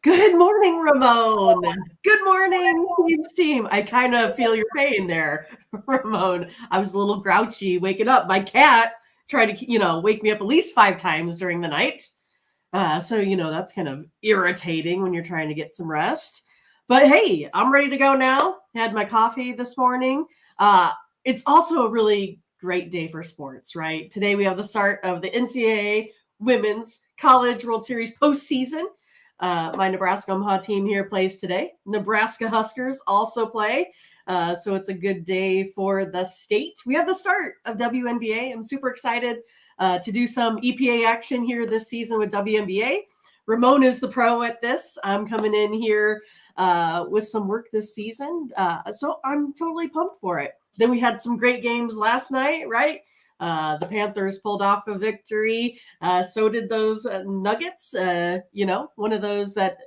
Good morning, Ramon. Good morning, team. I kind of feel your pain there, Ramon. I was a little grouchy waking up. My cat tried to, wake me up at least 5 times during the night. So that's kind of irritating when you're trying to get some rest. But hey, I'm ready to go now. Had my coffee this morning. It's also a really great day for sports, right? Today we have the start of the NCAA Women's College World Series postseason. My Nebraska Omaha team here plays today. Nebraska Huskers also play. So it's a good day for the state. We have the start of WNBA. I'm super excited to do some EPA action here this season with WNBA. Ramon is the pro at this. I'm coming in here with some work this season. So I'm totally pumped for it. Then we had some great games last night, right? The Panthers pulled off a victory. So did those Nuggets. One of those that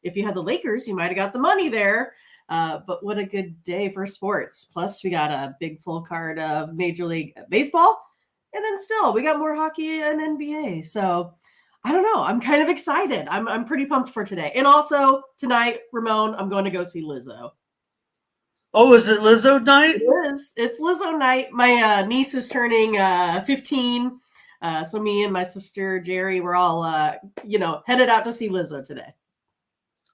if you had the Lakers, you might have got the money there. But what a good day for sports. Plus, we got a big full card of Major League Baseball. And then still, we got more hockey and NBA. So I don't know. I'm kind of excited. I'm pretty pumped for today. And also tonight, Ramon, I'm going to go see Lizzo. Oh, is it Lizzo night? It is. It's Lizzo night. My niece is turning 15. So me and my sister Jerry, we're all headed out to see Lizzo today.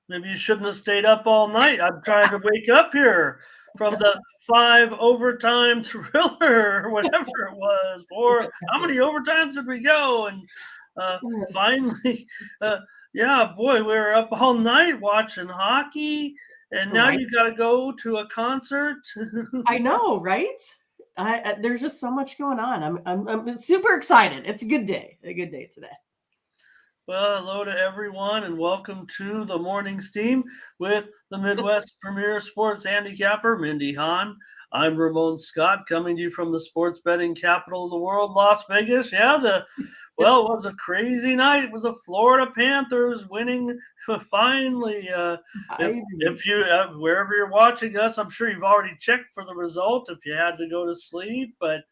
Maybe you shouldn't have stayed up all night. I'm trying to wake up here from the 5 overtime thriller or whatever it was. Or how many overtimes did we go? And finally, yeah, boy, we were up all night watching hockey. And now Right. you got to go to a concert. I know, right? There's just so much going on. I'm super excited. It's a good day. A good day today. Well, hello to everyone, and welcome to the morning steam with the Midwest Premier Sports Handicapper, Mindy, Hahne. I'm Ramon Scott, coming to you from the sports betting capital of the world, Las Vegas. Yeah, it was a crazy night with the Florida Panthers winning finally. If you wherever you're watching us, I'm sure you've already checked for the result if you had to go to sleep, but.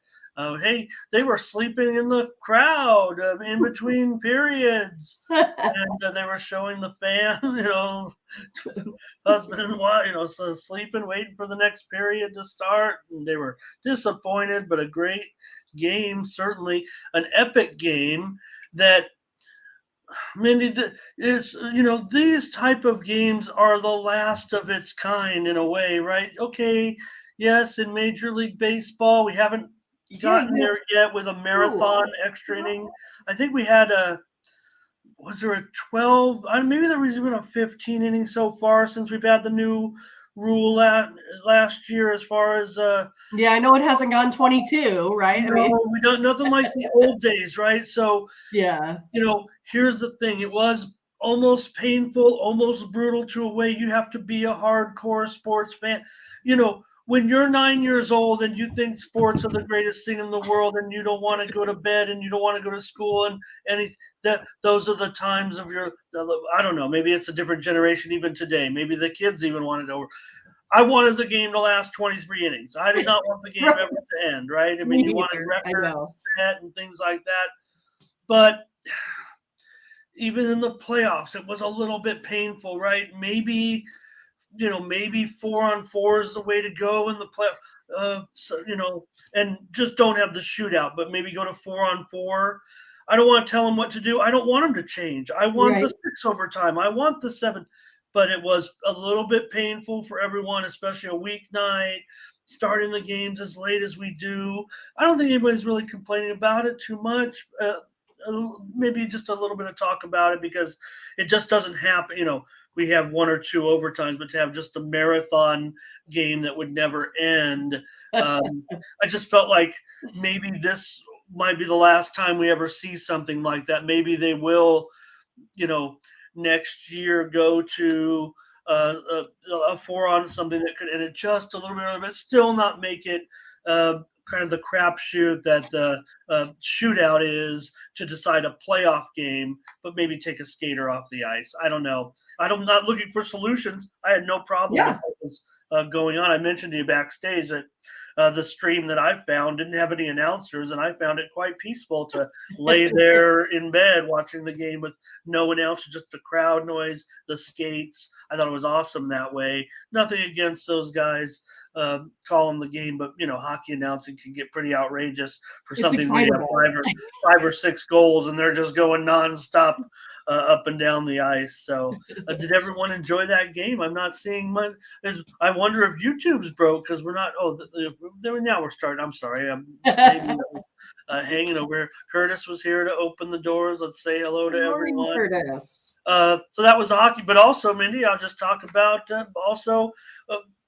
Hey, they were sleeping in the crowd in between periods, and they were showing the fans, husband and wife, so sleeping, waiting for the next period to start. And they were disappointed, but a great game, certainly an epic game that. Mindy, is these type of games are the last of its kind in a way, right? Okay, yes, in Major League Baseball, we haven't gotten there yet with a marathon extra inning. I think we had was there a 12? Maybe there was even a 15 inning so far since we've had the new rule last year as far as. Yeah, I know it hasn't gone 22, right? No, we don't, nothing like the old days, right? So, yeah. Here's the thing. It was almost painful, almost brutal to a way. You have to be a hardcore sports fan. When you're 9 years old and you think sports are the greatest thing in the world and you don't want to go to bed and you don't want to go to school and those are the times of your, I don't know, maybe it's a different generation even today. Maybe the kids even wanted over. I wanted the game to last 23 innings. I did not want the game ever to end, right? I mean, you wanted records set and things like that. But even in the playoffs, it was a little bit painful, right? Maybe 4-on-4 is the way to go in the play. And just don't have the shootout, but maybe go to 4-on-4. I don't want to tell them what to do. I don't want them to change. I want the 6 overtime. I want the 7. But it was a little bit painful for everyone, especially a weeknight, starting the games as late as we do. I don't think anybody's really complaining about it too much. Maybe just a little bit of talk about it because it just doesn't happen. We have 1 or 2 overtimes, but to have just a marathon game that would never end, I just felt like maybe this might be the last time we ever see something like that. Maybe they will, next year go to a 4 on something that could end it just a little bit, but still not make it kind of the crapshoot that the shootout is to decide a playoff game, but maybe take a skater off the ice. I don't know. I'm not looking for solutions. I had no problem with what was going on. I mentioned to you backstage that the stream that I found didn't have any announcers, and I found it quite peaceful to lay there in bed watching the game with no announcers, just the crowd noise, the skates. I thought it was awesome that way. Nothing against those guys calling the game, but hockey announcing can get pretty outrageous for It's something where you have excitable. five or six goals and they're just going nonstop up and down the ice. So, did everyone enjoy that game? I'm not seeing much. I wonder if YouTube's broke because we're not. Oh, now we're starting. I'm sorry. Maybe that was, hanging over. Curtis was here to open the doors. Let's say hello to Good morning, everyone. Curtis. So that was the hockey, but also, Mindy, I'll just talk about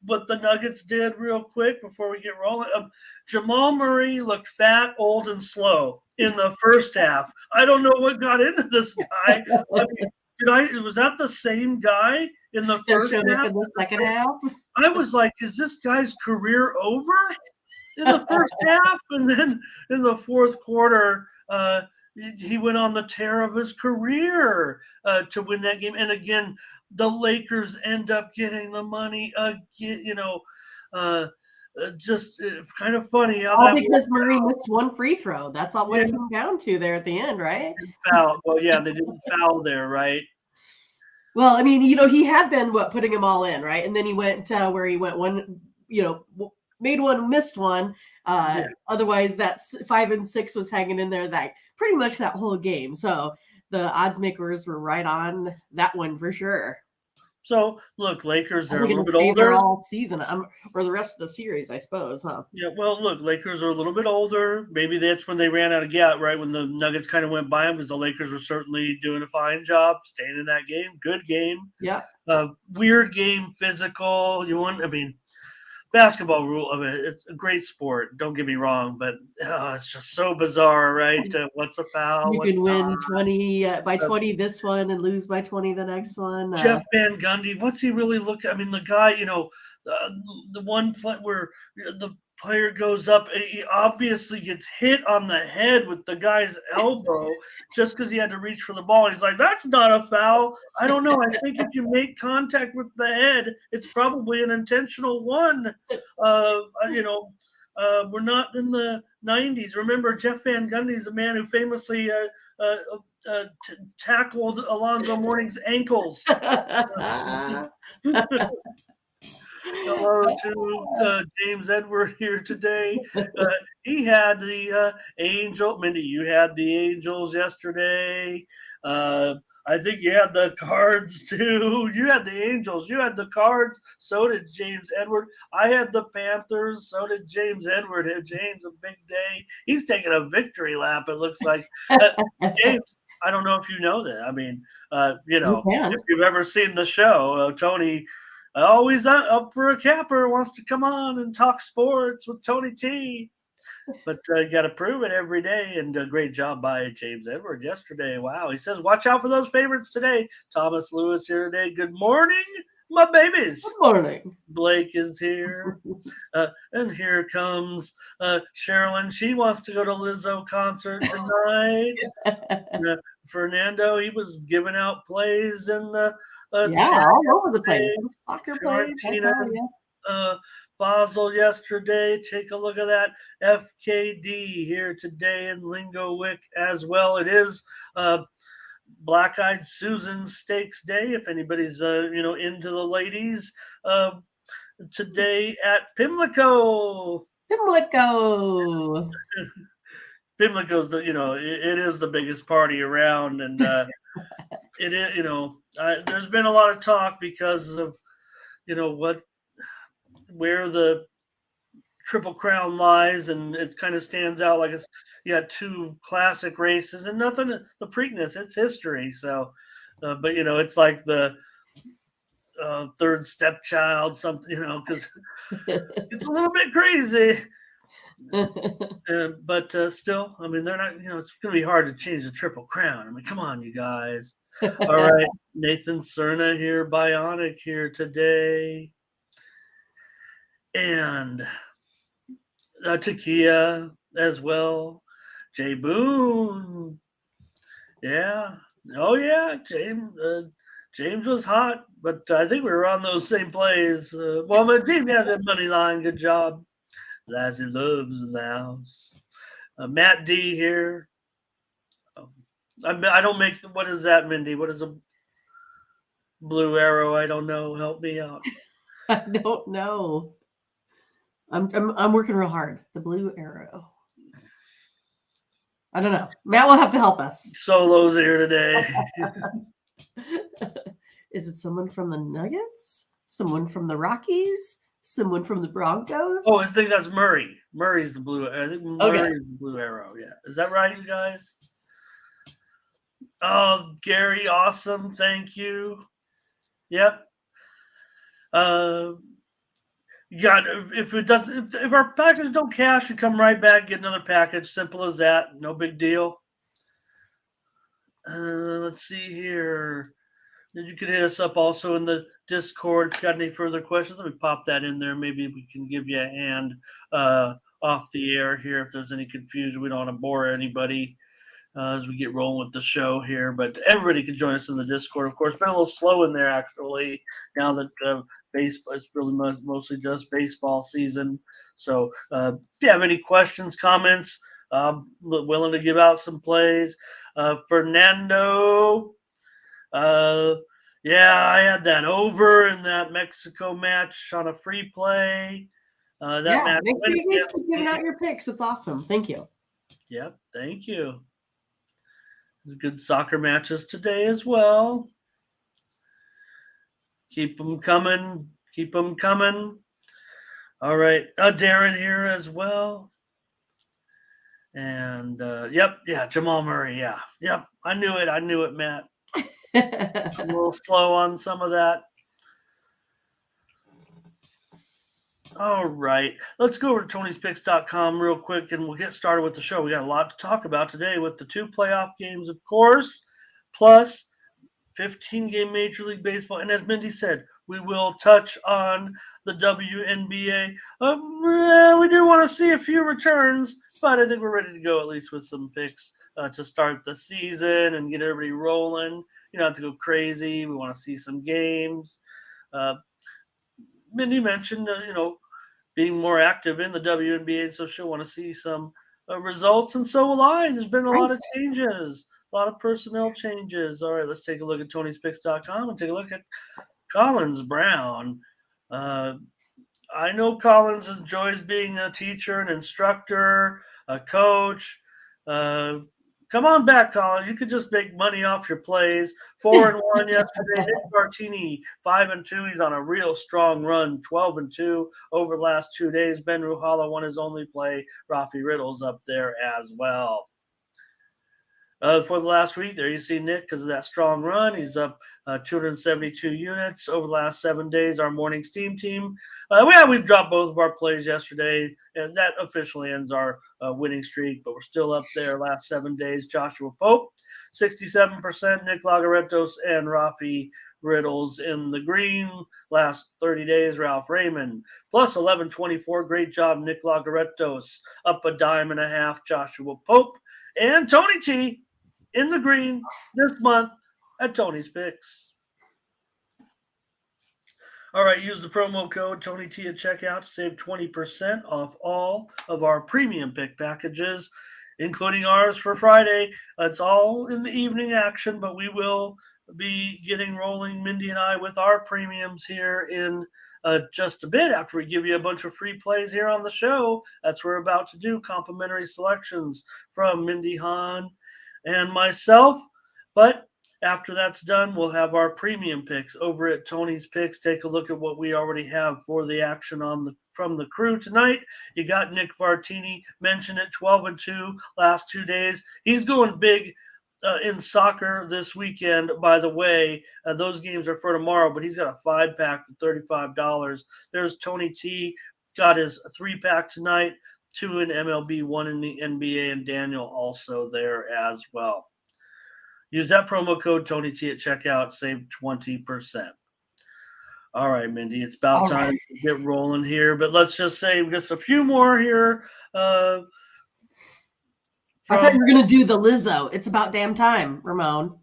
what the Nuggets did real quick before we get rolling. Jamal Murray looked fat, old, and slow in the first half. I don't know what got into this guy. I mean, was that the same guy in the first half? In the second half? I was like, is this guy's career over in the first half? And then in the fourth quarter, he went on the tear of his career to win that game. And again, the Lakers end up getting the money again, just kind of funny how all because Murray missed one free throw. That's all what it came down to there at the end, right? Foul. Well, yeah, they didn't foul there, right? Well, I mean, he had been putting them all in, right? And then he went where he went one, made one, missed one. Otherwise, that 5 and 6 was hanging in there that pretty much that whole game. So the odds makers were right on that one for sure. So look, Lakers are a little bit older all season, or the rest of the series, I suppose, huh? Yeah. Well, look, Lakers are a little bit older. Maybe that's when they ran out of gas, right? When the Nuggets kind of went by them, because the Lakers were certainly doing a fine job staying in that game. Good game. Yeah. Weird game, physical. Basketball rule of it. It's a great sport. Don't get me wrong, but it's just so bizarre, right? What's a foul? You can win 20 by 20 this one and lose by 20 the next one. Jeff Van Gundy, what's he really look? I mean, the guy, the one play where the player goes up, he obviously gets hit on the head with the guy's elbow just because he had to reach for the ball. He's like, that's not a foul. I don't know. I think if you make contact with the head, it's probably an intentional one. We're not in the 90s. Remember, Jeff Van Gundy is a man who famously tackled Alonzo Mourning's ankles. Hello to James Edward here today. He had the Angel. Mindy, you had the Angels yesterday. I think you had the Cards too. You had the Angels. You had the Cards. So did James Edward. I had the Panthers. So did James Edward. James, a big day. He's taking a victory lap, it looks like. James, I don't know if you know that. I mean, if you've ever seen the show, Tony – always up for a capper, wants to come on and talk sports with Tony T. But you got to prove it every day. And a great job by James Edward yesterday. Wow. He says, watch out for those favorites today. Thomas Lewis here today. Good morning, my babies. Good morning. Blake is here. And here comes Sherilyn. She wants to go to Lizzo concert tonight. Fernando, he was giving out plays in the all over the place. Soccer plays. Basel yesterday. Take a look at that. FKD here today in Lingowick as well. It is Black-Eyed Susan Steaks Day. If anybody's into the ladies, today at Pimlico. Pimlico's it is the biggest party around, and it is there's been a lot of talk because of where the Triple Crown lies, and it kind of stands out like you got two classic races and nothing. The Preakness, it's history. So, but it's like the third stepchild, something because it's a little bit crazy. But still, I mean, they're not. It's going to be hard to change the Triple Crown. I mean, come on, you guys. All right, Nathan Cerna here, Bionic here today, and Takia as well. Jay Boone, yeah. Oh yeah, James was hot, but I think we were on those same plays. James had a money line. Good job. Lazzy loves the house. Matt D here. I don't make. What is that, Mindy? What is a blue arrow? I don't know. Help me out. I don't know. I'm working real hard. The blue arrow. I don't know. Matt will have to help us. Solo's here today. Is it someone from the Nuggets? Someone from the Rockies? Someone from the Broncos? Oh, I think that's Murray. Murray's the blue. I think Murray's the blue arrow. Yeah, is that right, you guys? Oh, Gary, awesome. Thank you. Yep. Yeah, if our packages don't cash, you come right back, get another package. Simple as that. No big deal. Let's see here. You can hit us up also in the Discord if you got any further questions. Let me pop that in there. Maybe we can give you a hand off the air here if there's any confusion. We don't want to bore anybody as we get rolling with the show here. But everybody can join us in the Discord. Of course, been a little slow in there actually now that baseball is really mostly just baseball season. So if you have any questions, comments, willing to give out some plays. Fernando. Yeah, I had that over in that Mexico match on a free play. That match. Make sure you guys keep giving out your picks. It's awesome. Thank you. Yep, thank you. There's good soccer matches today as well. Keep them coming. Keep them coming. All right. Darren here as well. And Jamal Murray. Yeah. Yep. I knew it, Matt. A little slow on some of that. All right. Let's go over to Tony'sPicks.com real quick and we'll get started with the show. We got a lot to talk about today with the 2 playoff games, of course, plus 15-game Major League Baseball. And as Mindy said, we will touch on the WNBA. We do want to see a few returns, but I think we're ready to go at least with some picks to start the season and get everybody rolling. You don't have to go crazy. We want to see some games. Mindy mentioned, being more active in the WNBA, so she'll want to see some results, and so will I. There's been a lot of changes, a lot of personnel changes. All right, let's take a look at Tony'sPicks.com and take a look at Collins Brown. I know Collins enjoys being a teacher, an instructor, a coach. Come on back, Colin. You could just make money off your plays. 4-1 yesterday. Nick Martini, 5-2. He's on a real strong run. 12-2 over the last 2 days. Ben Ruhala won his only play. Rafi Riddle's up there as well. For the last week, there you see Nick because of that strong run. He's up 272 units over the last 7 days. Our morning steam team. We've dropped both of our plays yesterday, and that officially ends our winning streak, but we're still up there last 7 days. Joshua Pope, 67%. Nick Lagaretos and Rafi Riddles in the green. Last 30 days, Ralph Raymond, plus 1124. Great job, Nick Lagaretos. Up $1.50. Joshua Pope and Tony T in the green this month at Tony's Picks. All right, use the promo code Tony T at checkout to save 20% off all of our premium pick packages, including ours for Friday. It's all in the evening action, but we will be getting rolling, Mindy and I, with our premiums here in just a bit after we give you a bunch of free plays here on the show. That's what we're about to do, complimentary selections from Mindy, Hahne, and myself. But after that's done, we'll have our premium picks over at Tony's Picks. Take a look at what we already have for the action from the crew tonight. You got Nick Martini, mentioned it, 12-2 last 2 days. He's going big in soccer this weekend, by the way. Those games are for tomorrow, but he's got a 5-pack for $35. There's Tony T, got his 3-pack tonight, 2 in MLB, 1 in the NBA, and Daniel also there as well. Use that promo code Tony T at checkout, save 20%. All right, Mindy, it's about time to get rolling here, but let's just say just a few more here. I thought you were going to do the Lizzo. It's about damn time, Ramon.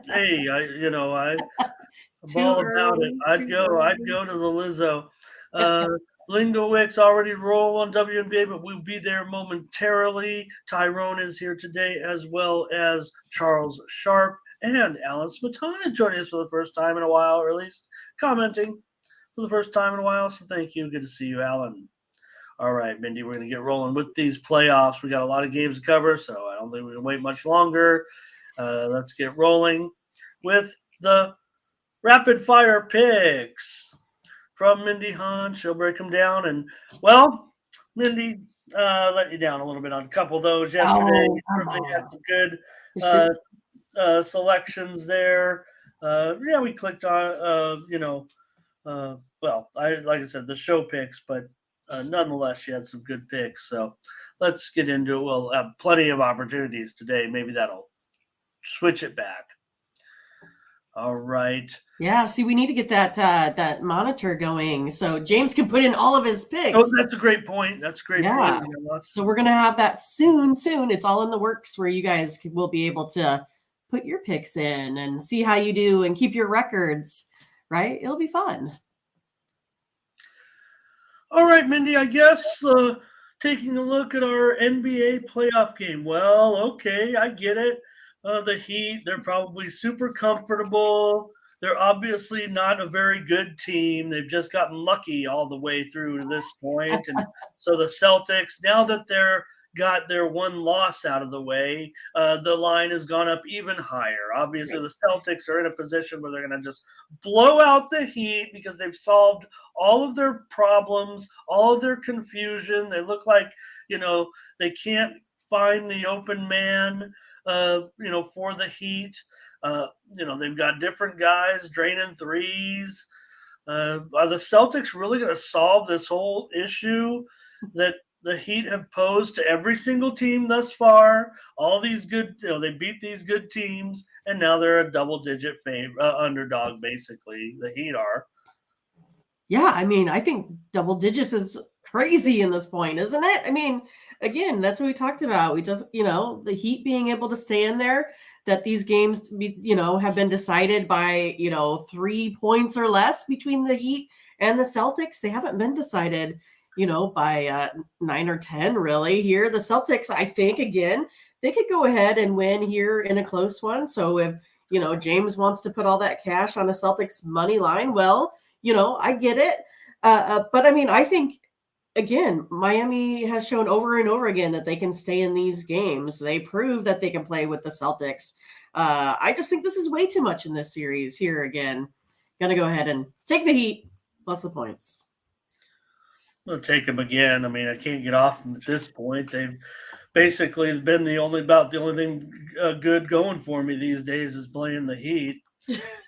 Hey, I'm all about it. I'd go to the Lizzo. Lingowick's already roll on WNBA, but we'll be there momentarily. Tyrone is here today, as well as Charles Sharp and Alan Smetana joining us for the first time in a while, or at least commenting for the first time in a while. So thank you. Good to see you, Alan. All right, Mindy, we're going to get rolling with these playoffs. We got a lot of games to cover, so I don't think we can wait much longer. Let's get rolling with the rapid fire picks from Mindy Hahne. She'll break them down. And, well, Mindy let you down a little bit on a couple of those yesterday. You certainly had some good selections there. Yeah, we clicked on, like I said, the show picks, but nonetheless, she had some good picks. So let's get into it. We'll have plenty of opportunities today. Maybe that'll switch it back. All right. Yeah, see, we need to get that monitor going so James can put in all of his picks. Oh, that's a great point. That's a great point. So we're gonna have that soon. It's all in the works where you guys will be able to put your picks in and see how you do and keep your records. Right? It'll be fun. All right, Mindy. I guess taking a look at our NBA playoff game. Well, okay, I get it. The Heat, they're probably super comfortable. They're obviously not a very good team. They've just gotten lucky all the way through to this point. And so the Celtics, now that they're got their one loss out of the way, the line has gone up even higher. Obviously, the Celtics are in a position where they're going to just blow out the Heat because they've solved all of their problems, all of their confusion. They look like, they can't find the open man, for the Heat. They've got different guys draining threes. Are the Celtics really going to solve this whole issue that the Heat have posed to every single team thus far? All these good, they beat these good teams, and now they're a double-digit underdog, basically. The Heat are. Yeah, I mean, I think double digits is crazy in this point, isn't it? I mean, again, that's what we talked about. We just, the Heat being able to stay in there, that these games, have been decided by, 3 points or less between the Heat and the Celtics. They haven't been decided, by 9 or 10 really here. The Celtics, I think, again, they could go ahead and win here in a close one. So if, James wants to put all that cash on a Celtics money line, well, I get it. But I mean, I think, again, Miami has shown over and over again that they can stay in these games. They prove that they can play with the Celtics. I just think this is way too much in this series here again. Going to go ahead and take the Heat plus the points. I'll take them again. I mean, I can't get off them at this point. They've basically been the only thing good going for me these days is playing the Heat.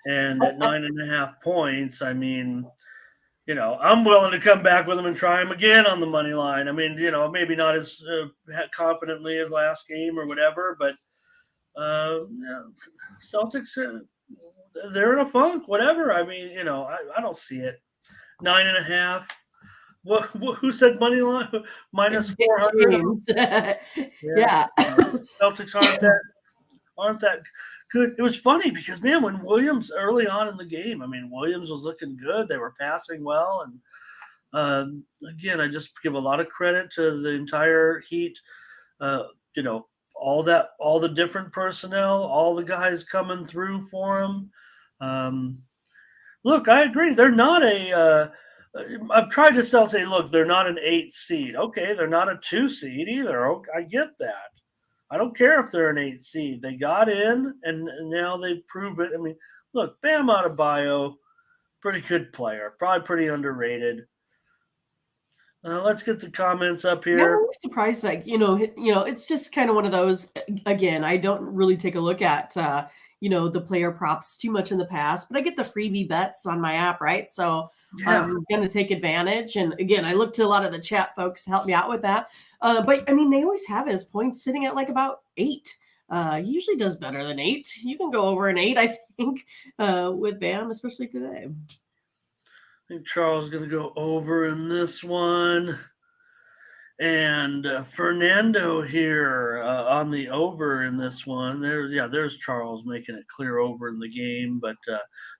And at 9.5 points, I mean, I'm willing to come back with them and try them again on the money line. I mean, maybe not as confidently as last game or whatever, but Celtics, they're in a funk, whatever. I mean, I don't see it. 9.5. Who said money line? Minus 400? Yeah. Celtics aren't that good. It was funny because, man, when Williams early on in the game, I mean, Williams was looking good. They were passing well. And again, I just give a lot of credit to the entire Heat. All the different personnel, all the guys coming through for them. Look, I agree. They're not I've tried to say, look, they're not an 8 seed. Okay, they're not a 2 seed either. Okay, I get that. I don't care if they're an 8 seed. They got in, and now they prove it. I mean, look, Bam Adebayo, pretty good player, probably pretty underrated. Let's get the comments up here. Yeah, I'm surprised. Like, it's just kind of one of those. Again, I don't really take a look at the player props too much in the past, but I get the freebie bets on my app, right? So I'm going to take advantage. And again, I look to a lot of the chat folks to help me out with that. But I mean, they always have his points sitting at like about 8. He usually does better than 8. You can go over an 8, I think, with Bam, especially today. I think Charles is going to go over in this one. And Fernando here on the over in this one. There's Charles making it clear over in the game. But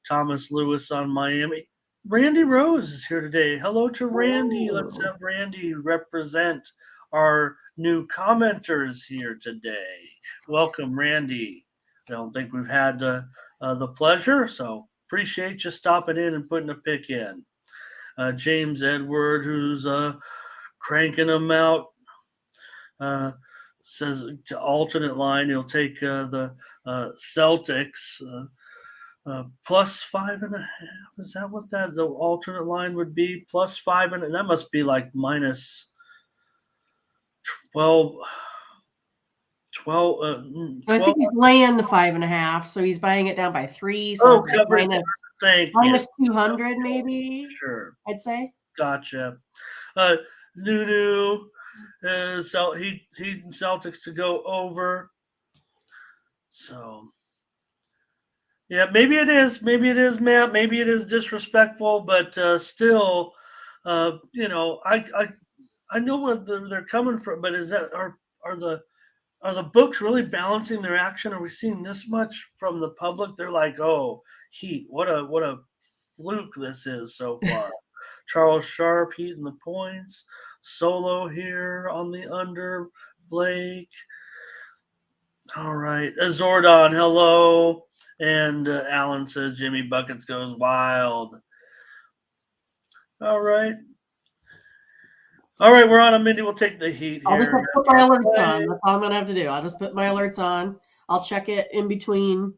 Thomas Lewis on Miami. Randy Rose is here today. Hello to Randy. Let's Oh. have Randy represent our new commenters here today. Welcome, Randy. I don't think we've had the pleasure, so appreciate you stopping in and putting a pick in. James Edward, who's cranking them out, says to alternate line, he'll take the Celtics. Plus 5.5. Is that what the alternate line would be? Plus 5, and that must be like minus 12. 12. I 12. think he's laying the 5.5, so he's buying it down by 3. So Oh, it's like covered. Thank you. minus 200, maybe. Sure. I'd say. Gotcha. Nunu, so he Celtics to go over. So yeah, maybe it is. Maybe it is, Matt. Maybe it is disrespectful, but still, I know where they're coming from. But is that are the books really balancing their action? Are we seeing this much from the public? They're like, oh, Heat, what a fluke this is so far. Charles Sharp, Heat in the points. Solo here on the under. Blake. All right. Zordon, hello. And Alan says Jimmy Buckets goes wild. All right. All right, we're on a Mindy. We'll take the Heat here. I'll just have to put my alerts on. That's all I'm going to have to do. I'll just put my alerts on. I'll check it in between,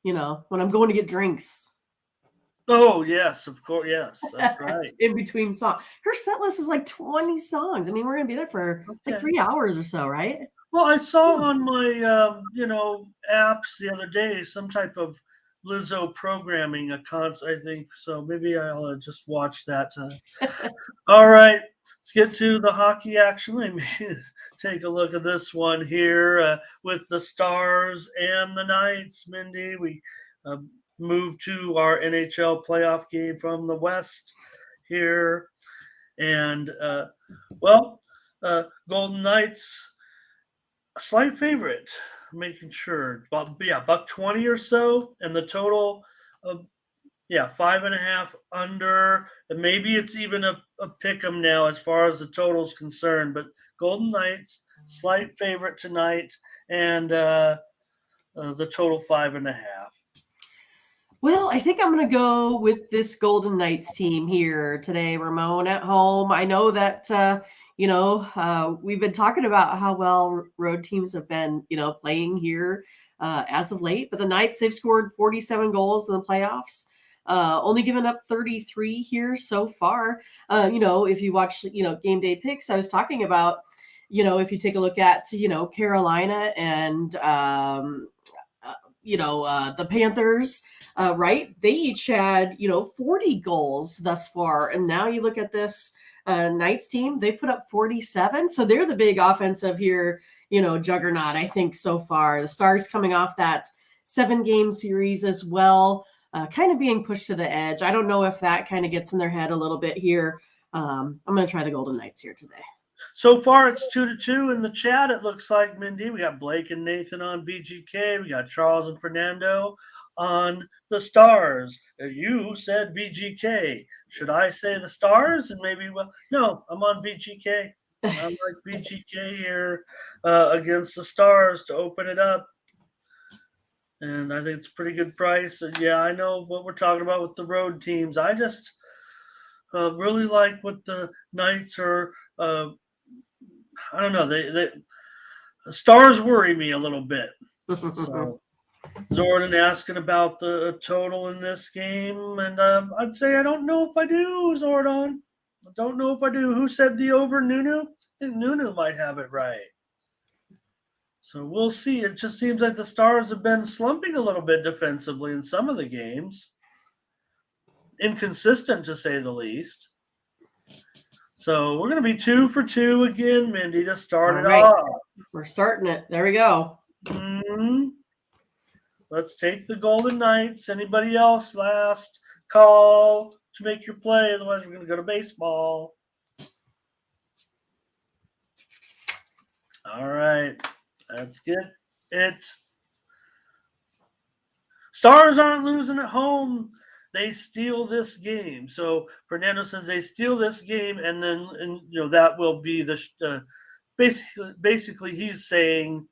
when I'm going to get drinks. Oh, yes, of course. Yes, that's right. In between songs. Her set list is like 20 songs. I mean, we're going to be there for like 3 hours or so, right? Well, I saw on my, apps the other day some type of Lizzo programming a concert, I think. So maybe I'll just watch that. All right, let's get to the hockey action. Let me take a look at this one here with the Stars and the Knights. Mindy, we moved to our NHL playoff game from the West here. And, Golden Knights, a slight favorite, making sure. Buck 20 or so, and the total of 5.5 under. And maybe it's even a pick 'em now as far as the total is concerned. But Golden Knights, slight favorite tonight, and the total 5.5. Well, I think I'm going to go with this Golden Knights team here today, Ramon, at home. I know that, we've been talking about how well road teams have been, playing here as of late. But the Knights, they've scored 47 goals in the playoffs. Only given up 33 here so far. If you watch, game day picks, I was talking about, if you take a look at, Carolina and, the Panthers, right? They each had, 40 goals thus far. And now you look at this Knights team, they put up 47. So they're the big offensive here, juggernaut, I think, so far. The Stars coming off that 7-game series as well, kind of being pushed to the edge. I don't know if that kind of gets in their head a little bit here. I'm going to try the Golden Knights here today. So far, it's 2-2 in the chat. It looks like, Mindy. We got Blake and Nathan on VGK. We got Charles and Fernando on the Stars. You said VGK. Should I say the Stars? And maybe, no, I'm on VGK. I'm like VGK here against the Stars to open it up. And I think it's a pretty good price. And yeah, I know what we're talking about with the road teams. I just really like what the Knights are. I don't know. The Stars worry me a little bit. So Jordan asking about the total in this game, and I'd say I don't know if I do, Zordon. I don't know if I do. Who said the over, Nunu? I think Nunu might have it right. So we'll see. It just seems like the Stars have been slumping a little bit defensively in some of the games. Inconsistent, to say the least. So we're going to be 2 for 2 again, Mindy, to start it off. We're starting it. There we go. Mm-hmm. Let's take the Golden Knights. Anybody else? Last call to make your play. Otherwise, we're going to go to baseball. All right. Let's get it. Stars aren't losing at home. they steal this game. So Fernando says they steal this game, and then that will be the basically he's saying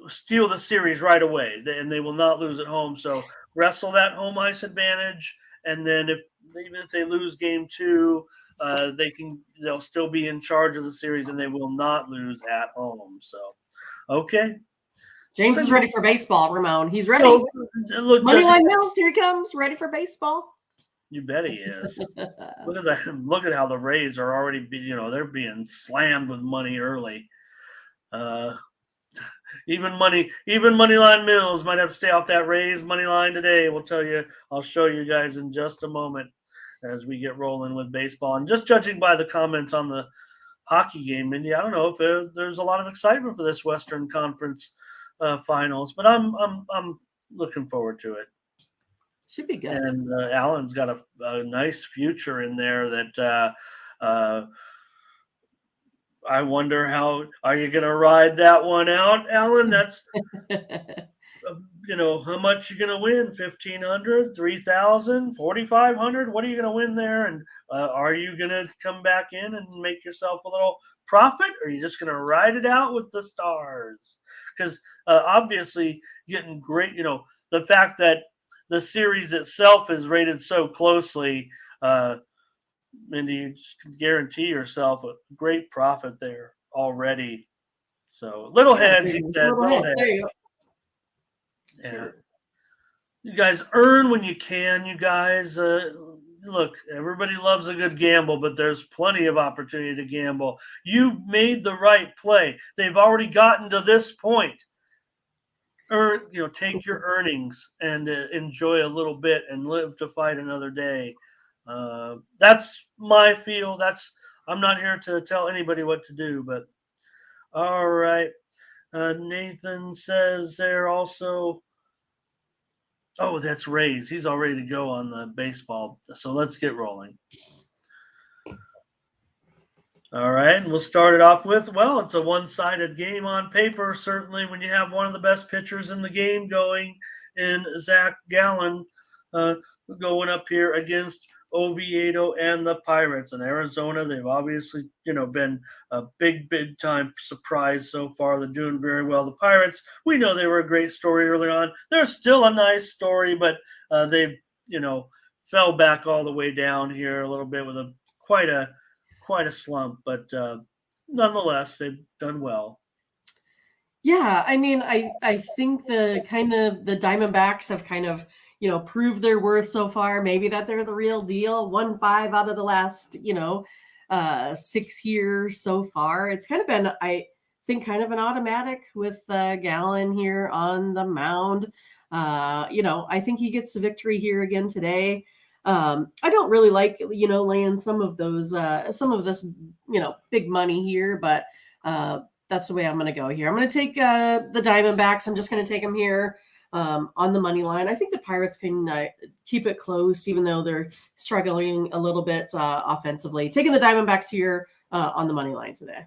steal the series right away, and they will not lose at home. So wrestle that home ice advantage, and then even if they lose game 2, they'll still be in charge of the series, and they will not lose at home. So okay. James is ready for baseball, Ramon. He's ready. So, look, Moneyline Mills, here he comes, ready for baseball. You bet he is. Look at that! Look at how the Rays are already, they're being slammed with money early. Even Moneyline Mills might have to stay off that Rays money line today. I'll show you guys in just a moment as we get rolling with baseball. And just judging by the comments on the hockey game, Mindy, I don't know if there's a lot of excitement for this Western Conference finals, but I'm looking forward to it. Should be good. And Allen's got a nice future in there that I wonder how are you going to ride that one out, Alan? That's how much you're going to win? 1,500, 3,000, 4,500. What are you going to win there? And are you going to come back in and make yourself a little profit, or are you just going to ride it out with the stars? Because obviously, getting great. The fact that the series itself is rated so closely. Mindy, you can guarantee yourself a great profit there already. So little heads, he said. Little heads. There you go. Yeah. Sure. You guys earn when you can. You guys, look, everybody loves a good gamble, but there's plenty of opportunity to gamble. You've made the right play. They've already gotten to this point. Take your earnings and enjoy a little bit and live to fight another day. That's my feel. I'm not here to tell anybody what to do, but all right. Nathan says they're also. Oh, that's Rays. He's all ready to go on the baseball. So let's get rolling. All right, and we'll start it off with, it's a one-sided game on paper, certainly when you have one of the best pitchers in the game going in Zach Gallen going up here against Oviedo and the Pirates. In Arizona, they've obviously, been a big time surprise so far. They're doing very well. The Pirates, we know they were a great story early on. They're still a nice story, but they've, fell back all the way down here a little bit with quite a slump, but nonetheless, they've done well. Yeah, I mean, I think the Diamondbacks have kind of, proved their worth so far. Maybe that they're the real deal. 1-5 out of the last, 6 years so far. It's kind of been, I think, kind of an automatic with Gallen here on the mound. I think he gets the victory here again today. I don't really like, laying some of this, big money here, but that's the way I'm going to go here. I'm going to take the Diamondbacks. I'm just going to take them here on the money line. I think the Pirates can keep it close, even though they're struggling a little bit offensively. Taking the Diamondbacks here on the money line today.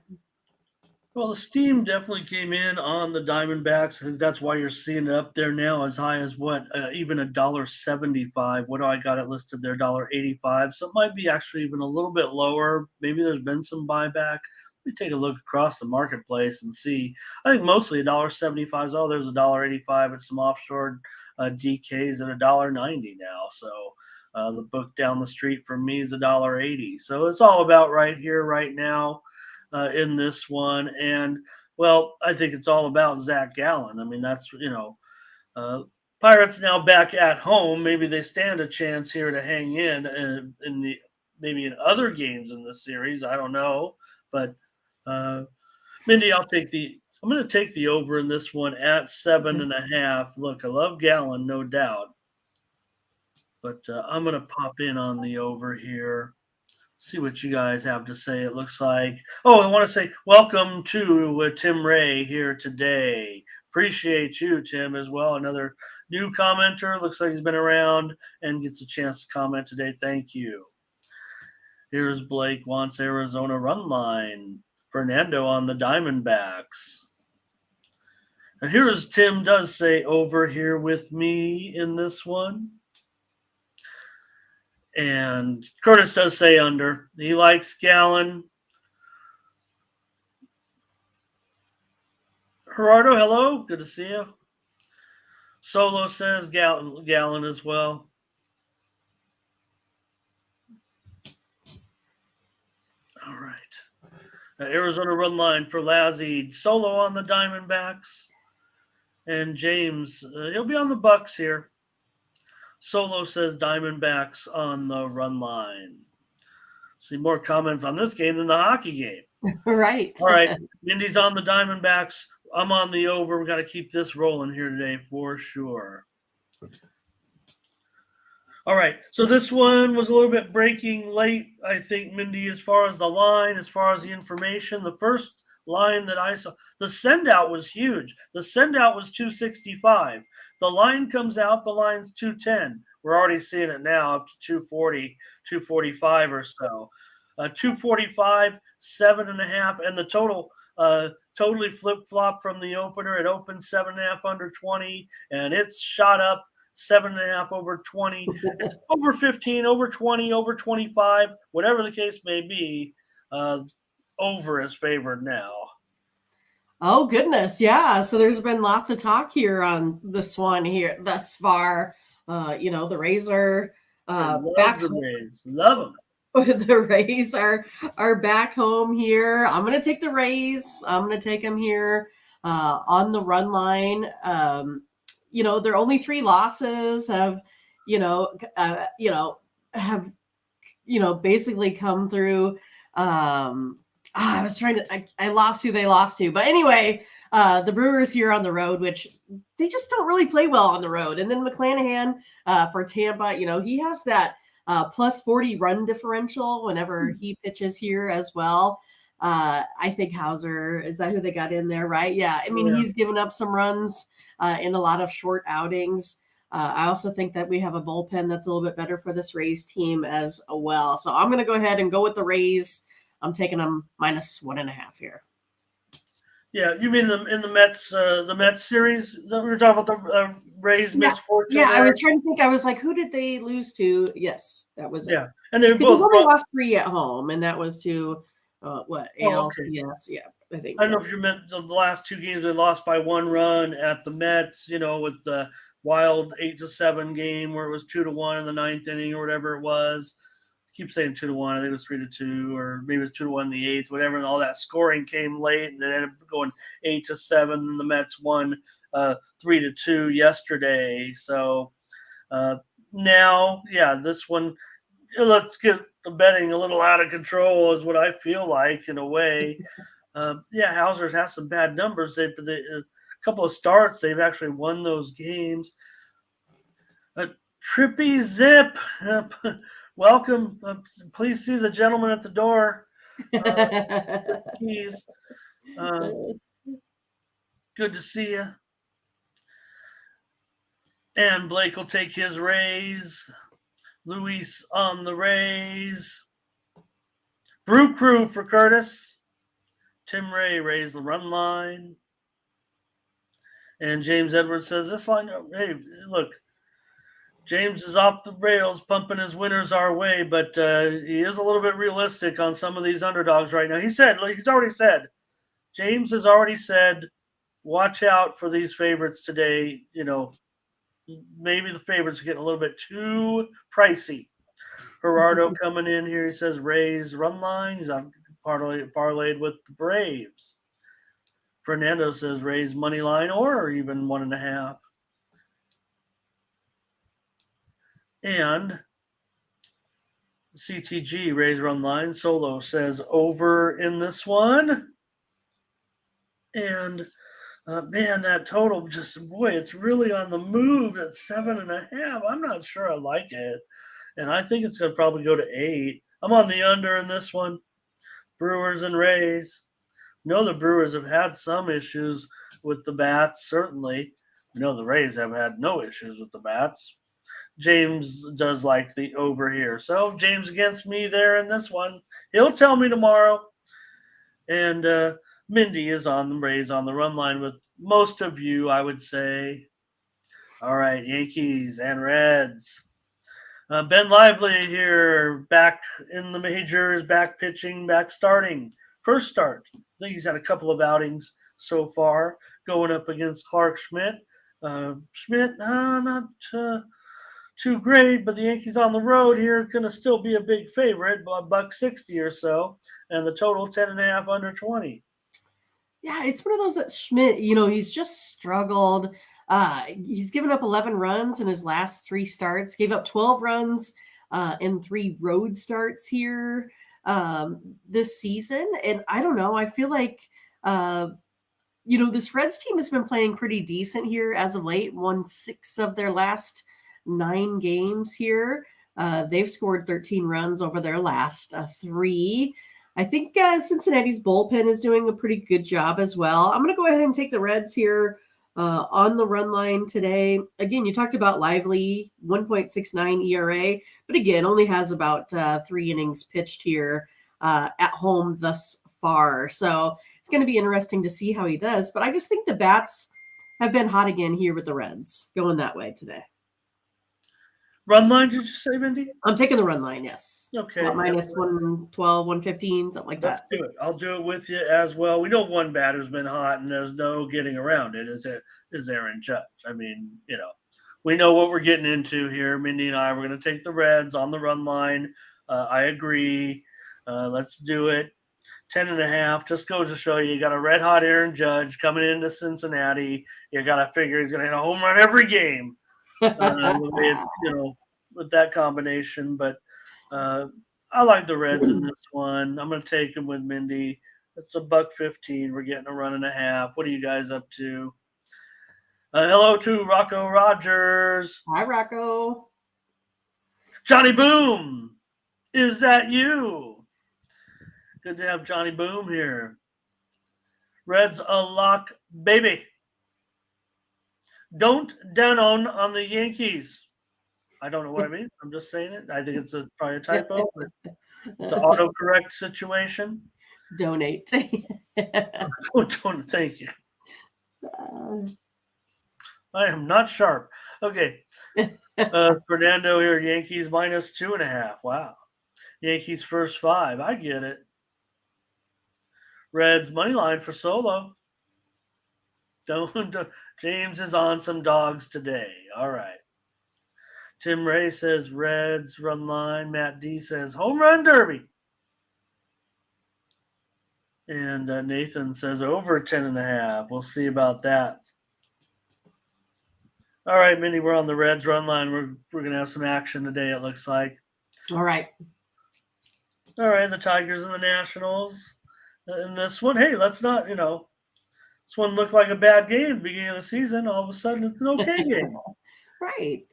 Well, the steam definitely came in on the Diamondbacks. I think that's why you're seeing it up there now as high as even $1.75. What do I got it listed there? $1.85. So it might be actually even a little bit lower. Maybe there's been some buyback. Let me take a look across the marketplace and see. I think mostly $1.75. Oh, there's $1.85 at some offshore DKs at $1.90 now. So the book down the street from me is $1.80. So it's all about right here, right now. In this one, and I think it's all about Zach Gallen. I mean, that's Pirates now back at home. Maybe they stand a chance here to hang in maybe in other games in this series. I don't know, but Mindy, I'm going to take the over in this one at 7.5. Look, I love Gallen, no doubt, but I'm going to pop in on the over here. See what you guys have to say. It looks like, I want to say welcome to Tim Ray here today. Appreciate you, Tim, as well. Another new commenter. Looks like he's been around and gets a chance to comment today. Thank you. Here's Blake wants Arizona run line. Fernando on the Diamondbacks. And here is Tim does say over here with me in this one. And Curtis does say under. He likes Gallon. Gerardo, hello. Good to see you. Solo says Gallon as well. All right. Arizona run line for Lazzy. Solo on the Diamondbacks. And James, he'll be on the Bucks here. Solo says Diamondbacks on the run line. See more comments on this game than the hockey game. Right. All right. Mindy's on the Diamondbacks. I'm on the over. We got to keep this rolling here today for sure. All right. So this one was a little bit breaking late, I think, Mindy, as far as the line, as far as the information. The first line that I saw, the sendout was huge. The sendout was 265. The line comes out, the line's 210. We're already seeing it now up to 240, 245 or so. 245, 7.5, and the total totally flip-flop from the opener. It opened 7.5 under 20, and it's shot up 7.5 over 20. It's over 15, over 20, over 25, whatever the case may be. Over is favored now. Oh, goodness. Yeah. So there's been lots of talk here on this one here thus far. The Rays are back. The Rays. Love them. The Rays are back home here. I'm going to take the Rays. I'm going to take them here on the run line. Their only 3 losses have, basically come through. I was trying to, I lost who they lost to, but anyway, the Brewers here on the road, which they just don't really play well on the road. And then McClanahan for Tampa, he has that plus 40 run differential whenever he pitches here as well. I think Hauser, is that who they got in there, right? Yeah. I mean, he's given up some runs in a lot of short outings. I also think that we have a bullpen that's a little bit better for this Rays team as well. So I'm going to go ahead and go with the Rays. I'm taking them -1.5 here. Yeah, you mean in the Mets series that we were talking about, the Rays misfortune? Yeah, I was trying to think. I was like, who did they lose to? Yes, that was it. Yeah, and they both only lost 3 at home, and that was to ALCS. Okay. Yeah, I think. I don't know if you meant the last 2 games they lost by 1 run at the Mets. With the wild 8-7 game where it was 2-1 in the 9th inning or whatever it was. Keep saying 2-1. I think it was 3-2, or maybe it was 2-1 in the 8th, whatever. And all that scoring came late, and it ended up going 8-7. The Mets won 3-2 yesterday. So now, this one, let's get the betting a little out of control, is what I feel like in a way. Hauser's has some bad numbers. A couple of starts, they've actually won those games. Trippy Zip. Welcome. Please see the gentleman at the door. Keys. Good to see you. And Blake will take his Rays. Luis on the Rays. Brew Crew for Curtis. Tim Ray raised the run line. And James Edwards says this line, hey, look, James is off the rails, pumping his winners our way, but he is a little bit realistic on some of these underdogs right now. He's already said, James has already said, watch out for these favorites today. Maybe the favorites are getting a little bit too pricey. Gerardo coming in here, he says Rays run line. He's parlayed with the Braves. Fernando says Rays money line or even 1.5. And CTG Rays run line. Solo says over in this one. And man, that total it's really on the move at 7.5. I'm not sure I like it. And I think it's going to probably go to 8. I'm on the under in this one. Brewers and Rays. The Brewers have had some issues with the bats, certainly. The Rays have had no issues with the bats. James does like the over here. So James against me there in this one. He'll tell me tomorrow. And Mindy is on the Rays on the run line with most of you, I would say. All right, Yankees and Reds. Ben Lively here, back in the majors, back pitching, back starting. First start. I think he's had a couple of outings so far, going up against Clark Schmidt. Schmidt, not too great, but the Yankees on the road here going to still be a big favorite, $1.60 or so, and the total 10.5 under 20. Yeah, it's one of those that Schmidt, he's just struggled. He's given up 11 runs in his last 3 starts, gave up 12 runs in 3 road starts here this season. And I don't know, I feel like, this Reds team has been playing pretty decent here as of late, won 6 of their last 9 games here. They've scored 13 runs over their last 3. I think Cincinnati's bullpen is doing a pretty good job as well. I'm going to go ahead and take the Reds here on the run line today. Again, you talked about Lively, 1.69 ERA, but again, only has about 3 innings pitched here at home thus far. So it's going to be interesting to see how he does. But I just think the bats have been hot again here with the Reds, going that way today. Run line, did you say, Mindy? I'm taking the run line, yes. Okay. About minus 112, 115, something like Let's that. do it. I'll do it with you as well. We know one batter's been hot, and there's no getting around it. Is Aaron Judge? I mean, we know what we're getting into here. Mindy and I, we're going to take the Reds on the run line. I agree. Let's do it. 10.5. Just goes to show you got a red hot Aaron Judge coming into Cincinnati. You got to figure he's going to hit a home run every game. The way it's, with that combination, but I like the Reds in this one. I'm going to take them with Mindy. It's $1.15. We're getting a 1.5. What are you guys up to? Hello to Rocco Rogers. Hi, Rocco. Johnny Boom, is that you? Good to have Johnny Boom here. Reds a lock, baby. Don't down on the Yankees. I don't know what I mean. I'm just saying it. I think it's probably a typo. But it's an autocorrect situation. Donate. Thank you. I am not sharp. Okay. Fernando here, Yankees minus 2.5. Wow. Yankees first 5. I get it. Reds money line for Solo. Don't James is on some dogs today. All right. Tim Ray says Reds run line. Matt D says home run derby. And Nathan says over 10.5. We'll see about that. All right, Mindy, we're on the Reds run line. We're going to have some action today, it looks like. All right. All right, the Tigers and the Nationals. In this one, hey, let's not, this one looked like a bad game at the beginning of the season. All of a sudden, it's an okay game. Right.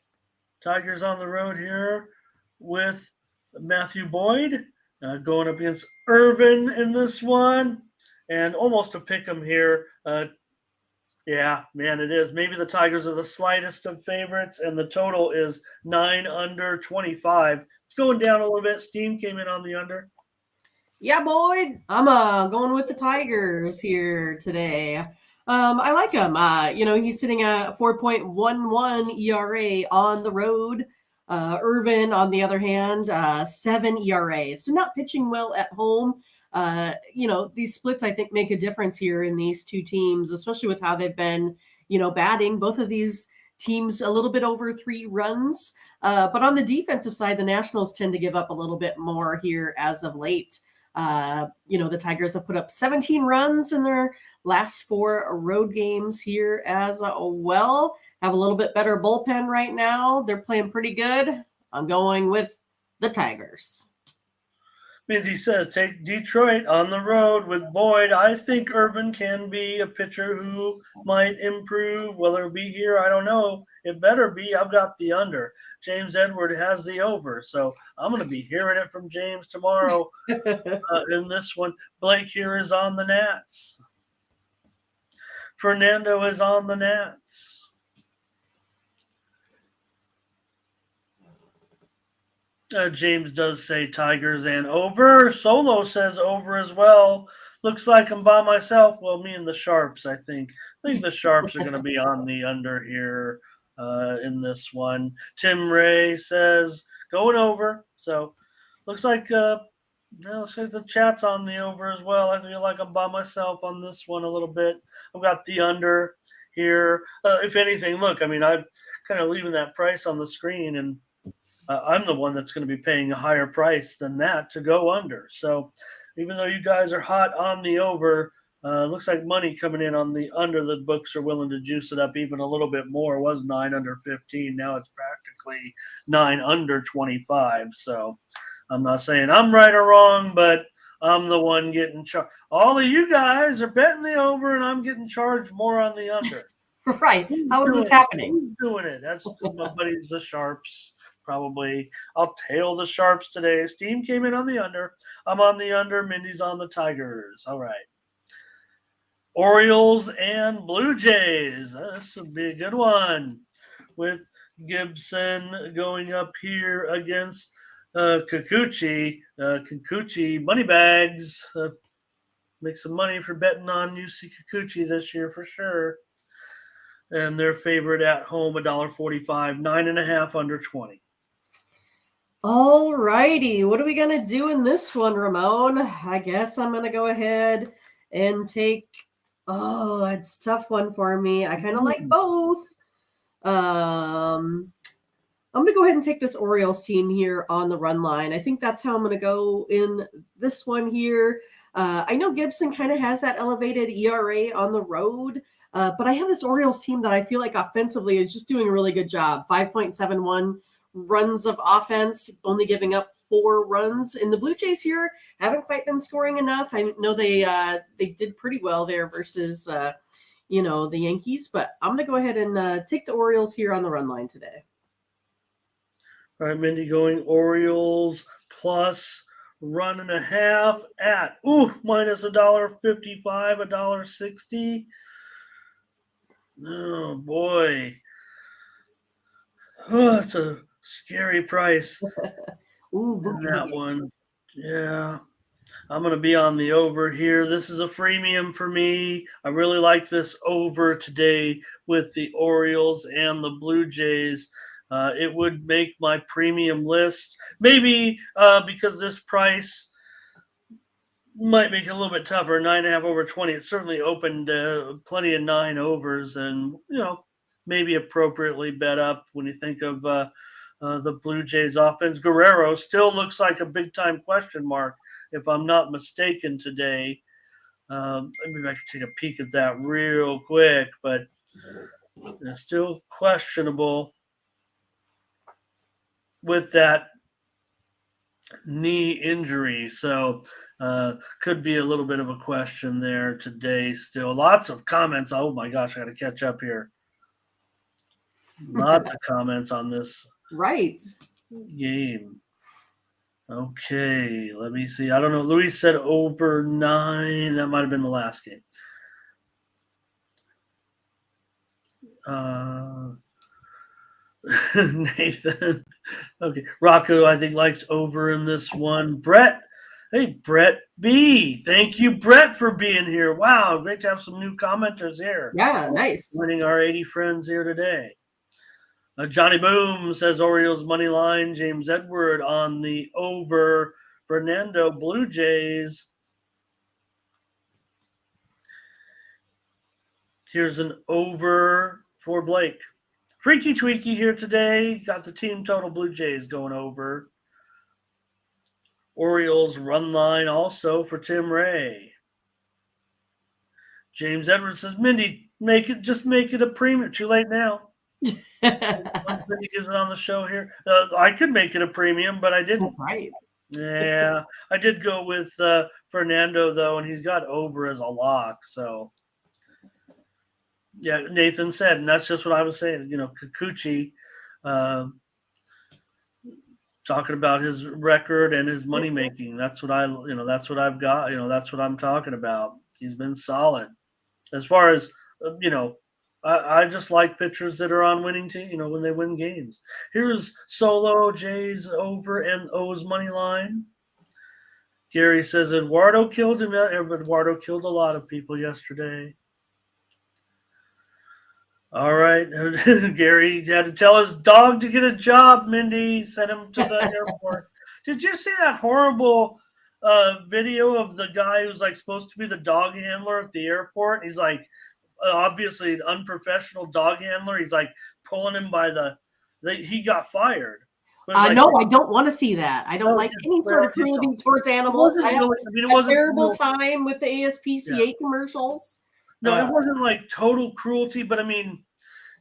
Tigers on the road here with Matthew Boyd going up against Irvin in this one. And almost a pick 'em here. Yeah, man, it is. Maybe the Tigers are the slightest of favorites, and the total is 9 under 25. It's going down a little bit. Steam came in on the under. Yeah, Boyd. I'm going with the Tigers here today. I like him. He's sitting at 4.11 ERA on the road. Irvin, on the other hand, 7 ERA. So not pitching well at home. These splits, I think, make a difference here in these two teams, especially with how they've been, batting. Both of these teams a little bit over 3 runs. But on the defensive side, the Nationals tend to give up a little bit more here as of late. The Tigers have put up 17 runs in their last 4 road games here as well. Have a little bit better bullpen right now. They're playing pretty good. I'm going with the Tigers. Mindy says, take Detroit on the road with Boyd. I think Irvin can be a pitcher who might improve. Will it be here? I don't know. It better be. I've got the under. James Edward has the over. So I'm going to be hearing it from James tomorrow in this one. Blake here is on the Nats. Fernando is on the Nats. James does say Tigers and over. Solo says over as well. Looks like I'm by myself. Well, me and the Sharps, I think. I think the Sharps are going to be on the under here in this one. Tim Ray says going over. So looks like looks like the chat's on the over as well. I feel like I'm by myself on this one a little bit. I've got the under here. If anything, look, I mean, I'm kind of leaving that price on the screen, and I'm the one that's going to be paying a higher price than that to go under. So even though you guys are hot on the over, looks like money coming in on the under. The books are willing to juice it up even a little bit more. It was 9 under 15. Now it's practically 9 under 25. So I'm not saying I'm right or wrong, but I'm the one getting charged. All of you guys are betting the over, and I'm getting charged more on the under. Right. How is this happening? Who's doing it? That's my buddies, the Sharps. Probably. I'll tail the Sharps today. Steam came in on the under. I'm on the under. Mindy's on the Tigers. All right. Orioles and Blue Jays. This would be a good one with Gibson going up here against Kikuchi. Kikuchi Moneybags. Make some money for betting on UC Kikuchi this year for sure. And their favorite at home, $1.45, 9.5 under 20. All righty. What are we going to do in this one, Ramon? I guess I'm going to go ahead and take. Oh, it's a tough one for me. I kind of like both. I'm going to go ahead and take this Orioles team here on the run line. I think that's how I'm going to go in this one here. I know Gibson kind of has that elevated ERA on the road, but I have this Orioles team that I feel like offensively is just doing a really good job. 5.71 runs of offense, only giving up 4 runs. And the Blue Jays here haven't quite been scoring enough. I know they did pretty well there versus the Yankees, but I'm going to go ahead and take the Orioles here on the run line today. All right, Mindy going Orioles plus 1.5 at minus $1.55, $1.60. Oh boy. Oh, that's a scary price. Ooh, that one. Yeah. I'm going to be on the over here. This is a freemium for me. I really like this over today with the Orioles and the Blue Jays. It would make my premium list. Maybe because this price might make it a little bit tougher. 9.5 over 20. It certainly opened plenty of 9 overs, and maybe appropriately bet up when you think of the Blue Jays offense. Guerrero still looks like a big time question mark, if I'm not mistaken today. Maybe I could take a peek at that real quick, but it's still questionable with that knee injury. So could be a little bit of a question there today still. Lots of comments. Oh my gosh, I got to catch up here. Lots of comments on this game. Okay, let me see. I don't know. Luis said over 9. That might have been the last game. Nathan. Okay. Rocco, I think, likes over in this one. Brett. Hey, Brett B. Thank you, Brett, for being here. Wow, great to have some new commenters here. Yeah, nice. Winning our 80 friends here today. Johnny Boom says Orioles money line. James Edward on the over. Fernando Blue Jays. Here's an over for Blake. Freaky Tweaky here today. Got the team total Blue Jays going over. Orioles run line also for Tim Ray. James Edwards says, Mindy, make it a premium. Too late now. Mindy gives it on the show here. I could make it a premium, but I didn't. Right. Yeah, I did go with Fernando though, and he's got over as a lock. So yeah, Nathan said, and that's just what I was saying. Kikuchi. Talking about his record and his money making. That's what that's what I've got. That's what I'm talking about. He's been solid. As far as, I just like pitchers that are on winning team, when they win games. Here's Solo Jays over and O's money line. Gary says Eduardo killed him. Eduardo killed a lot of people yesterday. All right. Gary had to tell his dog to get a job, Mindy. Sent him to the airport. Did you see that horrible video of the guy who's like supposed to be the dog handler at the airport? He's like obviously an unprofessional dog handler. He's like pulling him by he got fired. No, I don't want to see that. I don't like any sort of cruelty towards animals. I have a terrible time with the ASPCA commercials. No, it wasn't like total cruelty, but I mean,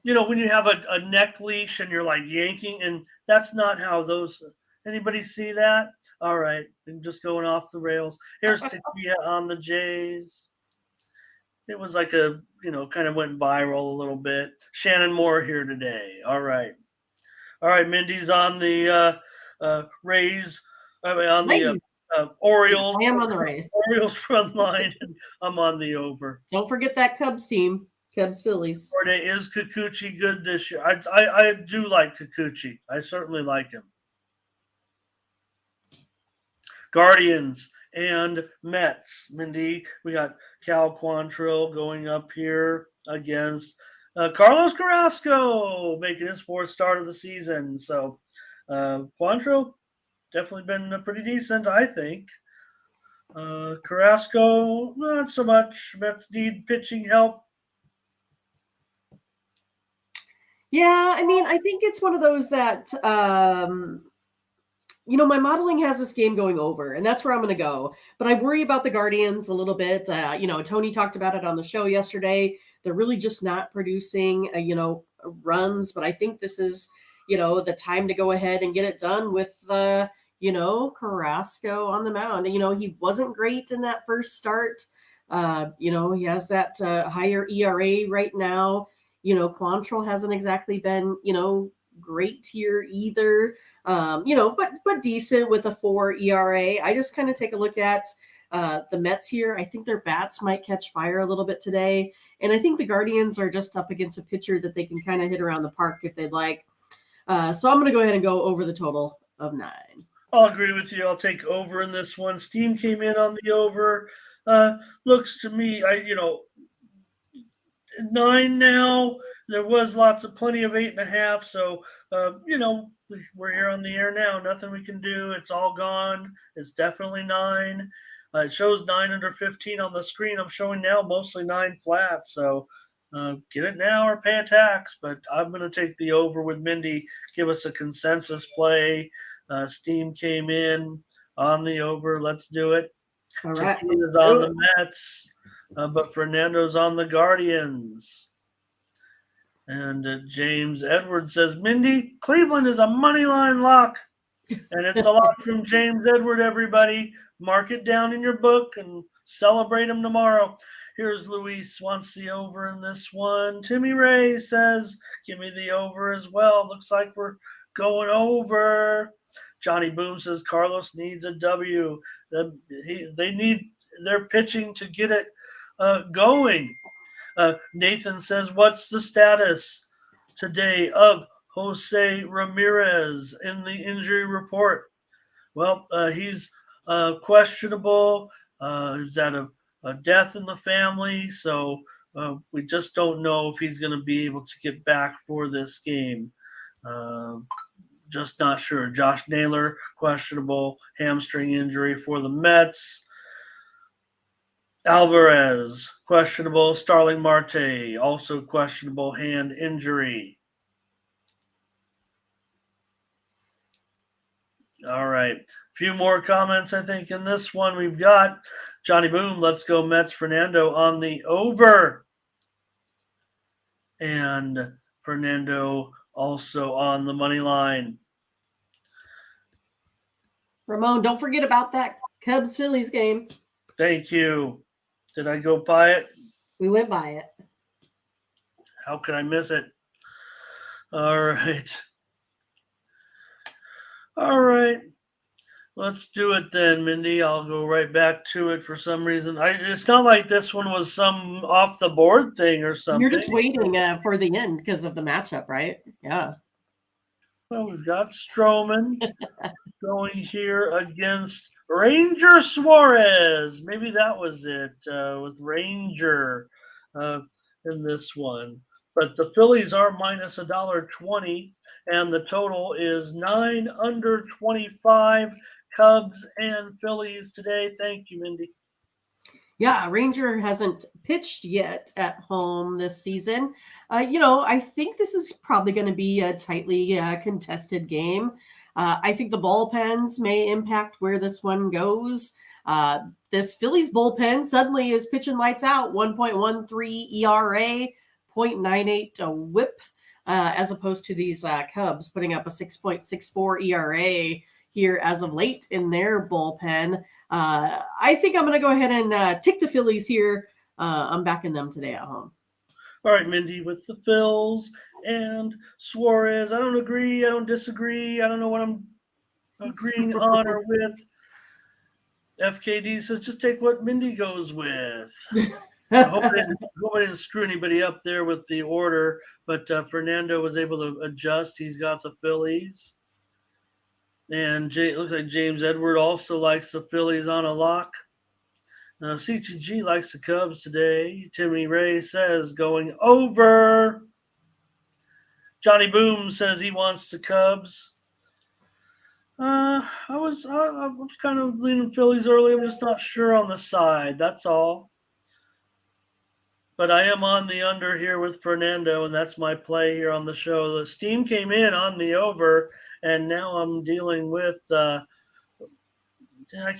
when you have a neck leash and you're like yanking, and that's not how those. Anybody see that? All right, I'm just going off the rails. Here's Takia on the Jays. It was like kind of went viral a little bit. Shannon Moore here today. All right, Mindy's on the Rays. On the Orioles. I am on the Rays. Orioles front line, and I'm on the over. Don't forget that Cubs team. Cubs Phillies. Is Kikuchi good this year? I do like Kikuchi. I certainly like him. Guardians and Mets. Mindy, we got Cal Quantrill going up here against Carlos Carrasco, making his fourth start of the season. So Quantrill definitely been pretty decent, I think. Carrasco, not so much. Mets need pitching help. Yeah, I mean, I think it's one of those that, my modeling has this game going over, and that's where I'm going to go. But I worry about the Guardians a little bit. Tony talked about it on the show yesterday. They're really just not producing, runs. But I think this is, the time to go ahead and get it done with, Carrasco on the mound. And, he wasn't great in that first start. He has that higher ERA right now. Quantrill hasn't exactly been, great here either. But decent with a 4 ERA. I just kind of take a look at the Mets here. I think their bats might catch fire a little bit today. And I think the Guardians are just up against a pitcher that they can kind of hit around the park if they'd like. So I'm going to go ahead and go over the total of 9. I'll agree with you. I'll take over in this one. Steam came in on the over. Looks to me, 9 now. There was plenty of 8.5. So, we're here on the air now. Nothing we can do. It's all gone. It's definitely 9. It shows 9 under 15 on the screen. I'm showing now mostly 9 flat. So, get it now or pay a tax. But I'm going to take the over with Mindy. Give us a consensus play. Steam came in on the over. Let's do it. All right. Tequila's on the Mets. But Fernando's on the Guardians. And James Edwards says, Mindy, Cleveland is a money line lock. And it's a lock from James Edward, everybody. Mark it down in your book and celebrate him tomorrow. Here's Luis wants the over in this one. Timmy Ray says, give me the over as well. Looks like we're going over. Johnny Boom says, Carlos needs a W. They need their pitching to get it going. Nathan says, what's the status today of Jose Ramirez in the injury report? Well, he's questionable. He's had a death in the family, so we just don't know if he's going to be able to get back for this game. Just not sure. Josh Naylor, questionable hamstring injury for the Mets. Alvarez, questionable. Starling Marte, also questionable hand injury. All right. A few more comments, I think, in this one. We've got Johnny Boom, let's go Mets, Fernando on the over. And Fernando also on the money line. Ramon, don't forget about that Cubs-Phillies game. Thank you. Did I go by it? We went by it. How could I miss it? All right. All right. Let's do it then, Mindy. I'll go right back to it for some reason. It's not like this one was some off the board thing or something. You're just waiting for the end because of the matchup, right? Yeah. Well, we've got Stroman going here against Ranger Suarez. Maybe that was it with Ranger in this one. But the Phillies are minus $1.20, and the total is 9 under 25. Cubs and Phillies today. Thank you, Mindy. Yeah, Ranger hasn't pitched yet at home this season. I think this is probably going to be a tightly contested game. I think the bullpens may impact where this one goes. This Phillies bullpen suddenly is pitching lights out, 1.13 ERA, 0.98 whip, as opposed to these Cubs putting up a 6.64 ERA here as of late in their bullpen. I think I'm going to go ahead and take the Phillies here. I'm backing them today at home. All right, Mindy, with the Phils and Suarez. I don't agree. I don't disagree. I don't know what I'm agreeing on or with. FKD says just take what Mindy goes with. I hope I didn't screw anybody up there with the order, but Fernando was able to adjust. He's got the Phillies. And it looks like James Edward also likes the Phillies on a lock. CTG likes the Cubs today. Timmy Ray says going over. Johnny Boom says he wants the Cubs. I was kind of leaning Phillies early. I'm just not sure on the side. That's all. But I am on the under here with Fernando, and that's my play here on the show. The steam came in on the over, and now I'm dealing with. I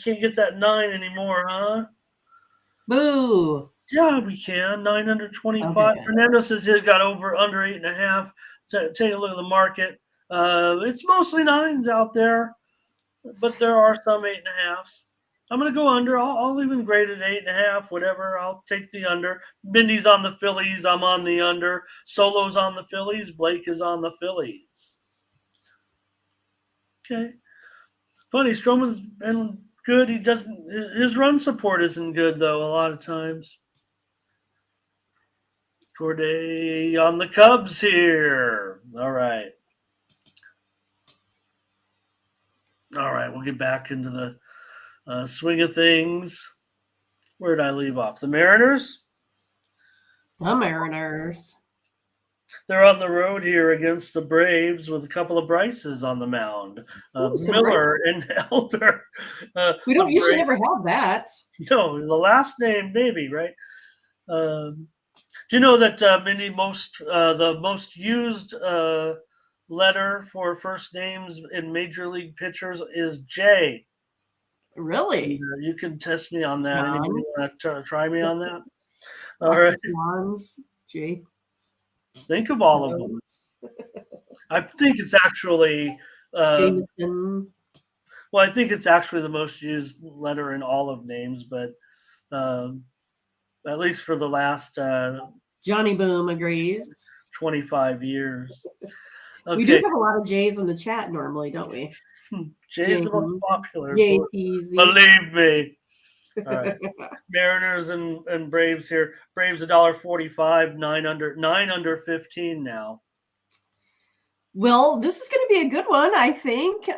can't get that 9 anymore, huh? Boo. Yeah, we can. 925. Okay. Fernando says he got over under 8.5. Take a look at the market. It's mostly 9s out there, but there are some 8.5s. I'm going to go under. I'll even grade it 8.5, whatever. I'll take the under. Mindy's on the Phillies. I'm on the under. Solo's on the Phillies. Blake is on the Phillies. Okay. Funny, Stroman's been good. His run support isn't good, though, a lot of times. Corday on the Cubs here. All right. We'll get back into the swing of things. Where did I leave off? The Mariners? The Mariners. They're on the road here against the Braves with a couple of Bryces on the mound. Miller and Elder. We don't usually ever have that. No, the last name maybe, right? Do you know that, Mindy, the most used letter for first names in Major League pitchers is J? Really? You can test me on that. Anybody want to try me on that? All right. Johns, J. Think of all of them. I think it's actually Jameson. Well, I think it's actually the most used letter in all of names, but at least for the last Johnny Boom agrees. 25 years. Okay. We do have a lot of J's in the chat normally, don't we? J's the most popular. JPZ. Believe me. All right. Mariners and Braves here. Braves $1.45, 9 under 15 now. Well, this is going to be a good one, I think.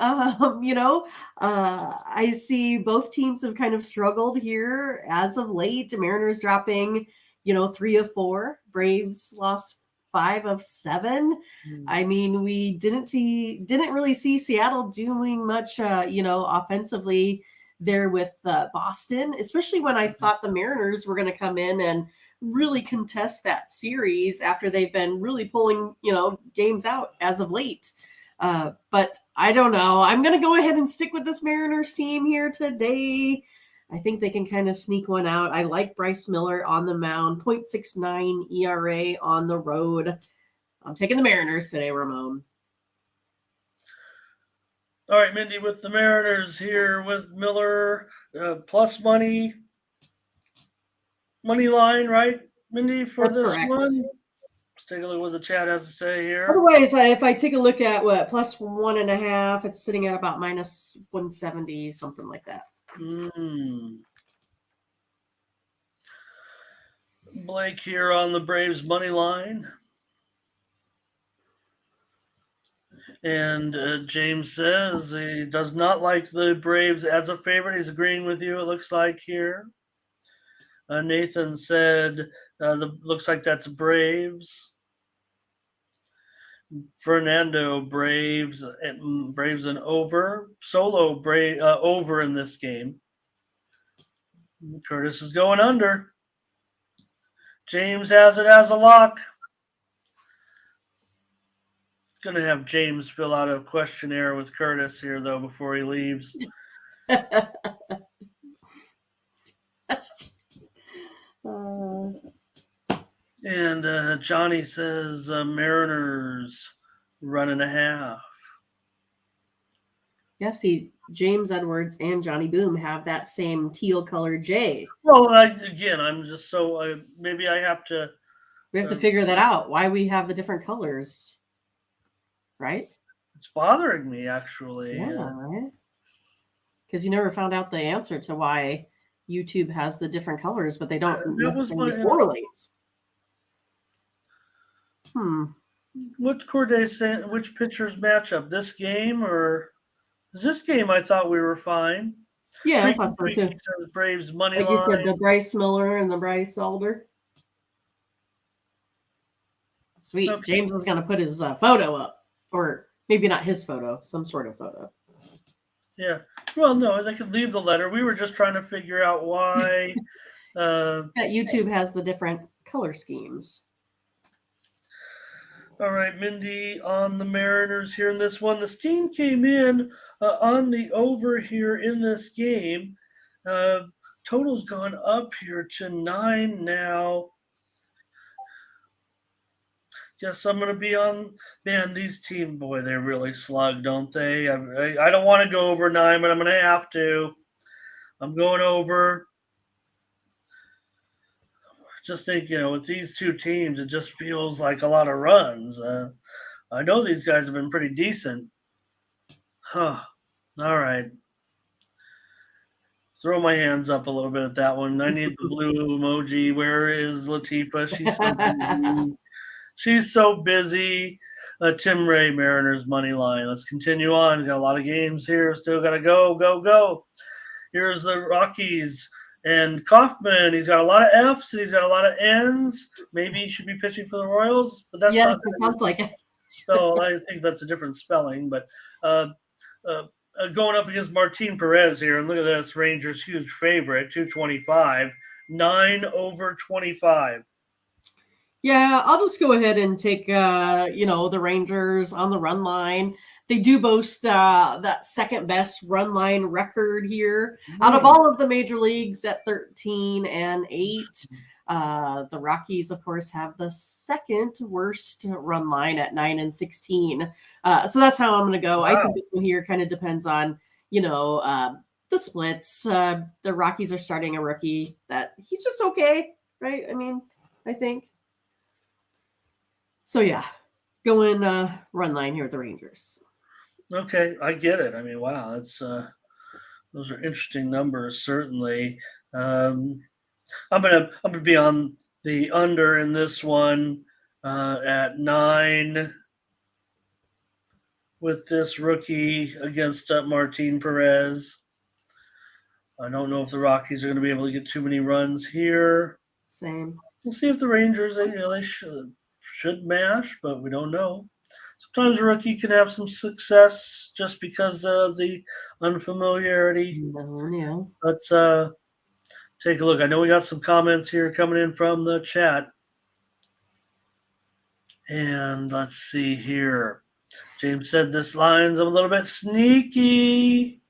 I see both teams have kind of struggled here as of late. Mariners dropping, 3 of 4. Braves lost 5 of 7. I mean, we didn't really see Seattle doing much, offensively there with Boston, especially when I thought the Mariners were going to come in and really contest that series after they've been really pulling, games out as of late. But I don't know. I'm going to go ahead and stick with this Mariners team here today. I think they can kind of sneak one out. I like Bryce Miller on the mound, 0.69 ERA on the road. I'm taking the Mariners today, Ramon. All right, Mindy, with the Mariners here with Miller, plus money line, right, Mindy, for this one? Let's take a look at what the chat has to say here. Otherwise, if I take a look at plus 1.5, it's sitting at about minus 170, something like that. Blake here on the Braves money line. And James says he does not like the Braves as a favorite. He's agreeing with you, it looks like here. Nathan said, looks like that's Braves. Fernando, Braves and over. Solo over in this game. Curtis is going under. James has it as a lock. Going to have James fill out a questionnaire with Curtis here, though, before he leaves. And Johnny says Mariners run and a half. Yeah, see, James Edwards and Johnny Boom have that same teal colored J. Well, again, I'm just so maybe I have to. We have to figure that out. Why we have the different colors, right? It's bothering me actually. Yeah, right. Because you never found out the answer to why YouTube has the different colors, but they don't necessarily correlate. What's Corday saying? Which pitchers match up? This game or is this game? I thought we were fine. Yeah, I thought so too. Says Braves money like line. You said, the Bryce Miller and the Bryce Alder. Sweet. Okay. James is going to put his photo up, or maybe not his photo, some sort of photo. Yeah. Well, no, they could leave the letter. We were just trying to figure out why that YouTube has the different color schemes. All right, Mindy on the Mariners here in this one. The steam came in on the over here in this game. Total's gone up here to 9 now. Guess I'm going to be on. Man, these team, boy, they really slug, don't they? I don't want to go over 9, but I'm going to have to. I'm going over. Just think, with these two teams, it just feels like a lot of runs. I know these guys have been pretty decent. Huh. All right. Throw my hands up a little bit at that one. I need the blue emoji. Where is Latifa? She's so busy. Tim Ray, Mariners money line. Let's continue on. Got a lot of games here. Still got to go. Here's the Rockies. And Kaufman, he's got a lot of F's and he's got a lot of N's. Maybe he should be pitching for the Royals, but that's not. It sounds like it. Spell. I think that's a different spelling. But going up against Martin Perez here, and look at this, Rangers huge favorite, 225, 9 over 25. Yeah, I'll just go ahead and take the Rangers on the run line. They do boast that second best run line record here out of all of the major leagues at 13 and 8. The Rockies, of course, have the second worst run line at 9 and 16. So that's how I'm going to go. Wow. I think this one here kind of depends on, the splits. The Rockies are starting a rookie that he's just okay, right? I mean, I think. So, yeah, going run line here at the Rangers. Okay, I get it. I mean, wow, that's those are interesting numbers, certainly. I'm gonna be on the under in this one at 9 with this rookie against Martin Perez. I don't know if the Rockies are going to be able to get too many runs here. Same. We'll see if the Rangers they should mash, but we don't know. Sometimes a rookie can have some success just because of the unfamiliarity. Yeah. Let's take a look. I know we got some comments here coming in from the chat. And let's see here. James said this line's a little bit sneaky.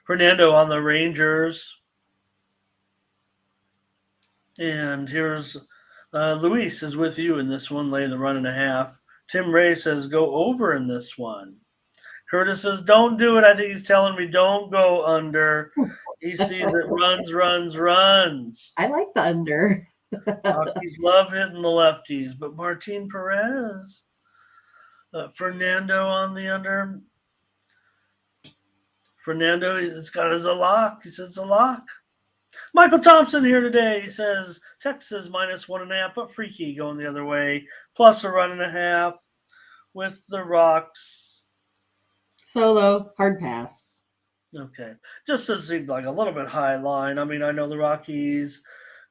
Fernando on the Rangers. And here's Luis is with you in this one, lay the run and a half. Tim Ray says go over in this one. Curtis says don't do it. I think he's telling me don't go under. He sees it runs. I like the under. Rockies love hitting the lefties, but Martin Perez. Fernando on the under. Fernando, it's got as a lock. He says it's a lock. Michael Thompson here today. He says Texas -1.5, but freaky going the other way. Plus a run and a half with the Rocks. Solo, hard pass. Okay. Just seems like a little bit high line. I mean, I know the Rockies,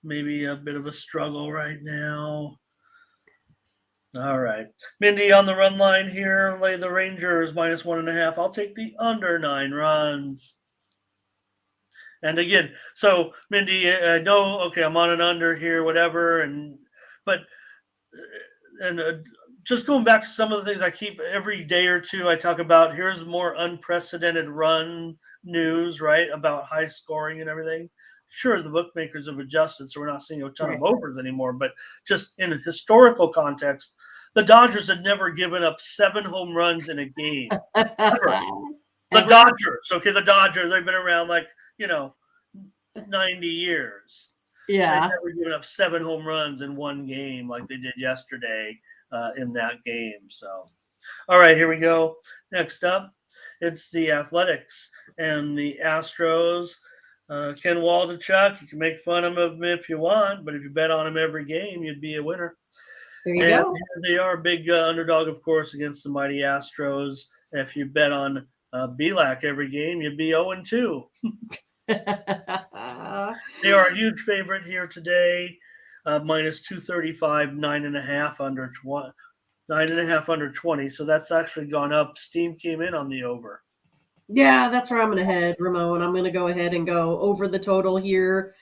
maybe a bit of a struggle right now. All right. Mindy on the run line here. Lay the Rangers -1.5. I'll take the under 9 runs. And again, so Mindy, I know, okay, I'm on an under here, whatever. But just going back to some of the things I keep every day or two, I talk about here's more unprecedented run news, right? About high scoring and everything. Sure, the bookmakers have adjusted, so we're not seeing a ton of overs anymore. But just in a historical context, the Dodgers had never given up 7 home runs in a game. Ever. The Dodgers, okay, the Dodgers, they've been around 90 years. Yeah. They've never given up 7 home runs in one game like they did yesterday in that game. So, all right, here we go. Next up, it's the Athletics and the Astros. Ken Waldichuk, you can make fun of him if you want, but if you bet on him every game, you'd be a winner. There you go. They are a big underdog, of course, against the mighty Astros. And if you bet on Belak every game, you'd be 0-2. They are a huge favorite here today, -235, 9.5 under 20, 9.5 under 20. So that's actually gone up. Steam came in on the over. Yeah, that's where I'm going to head, Ramon. I'm going to go ahead and go over the total here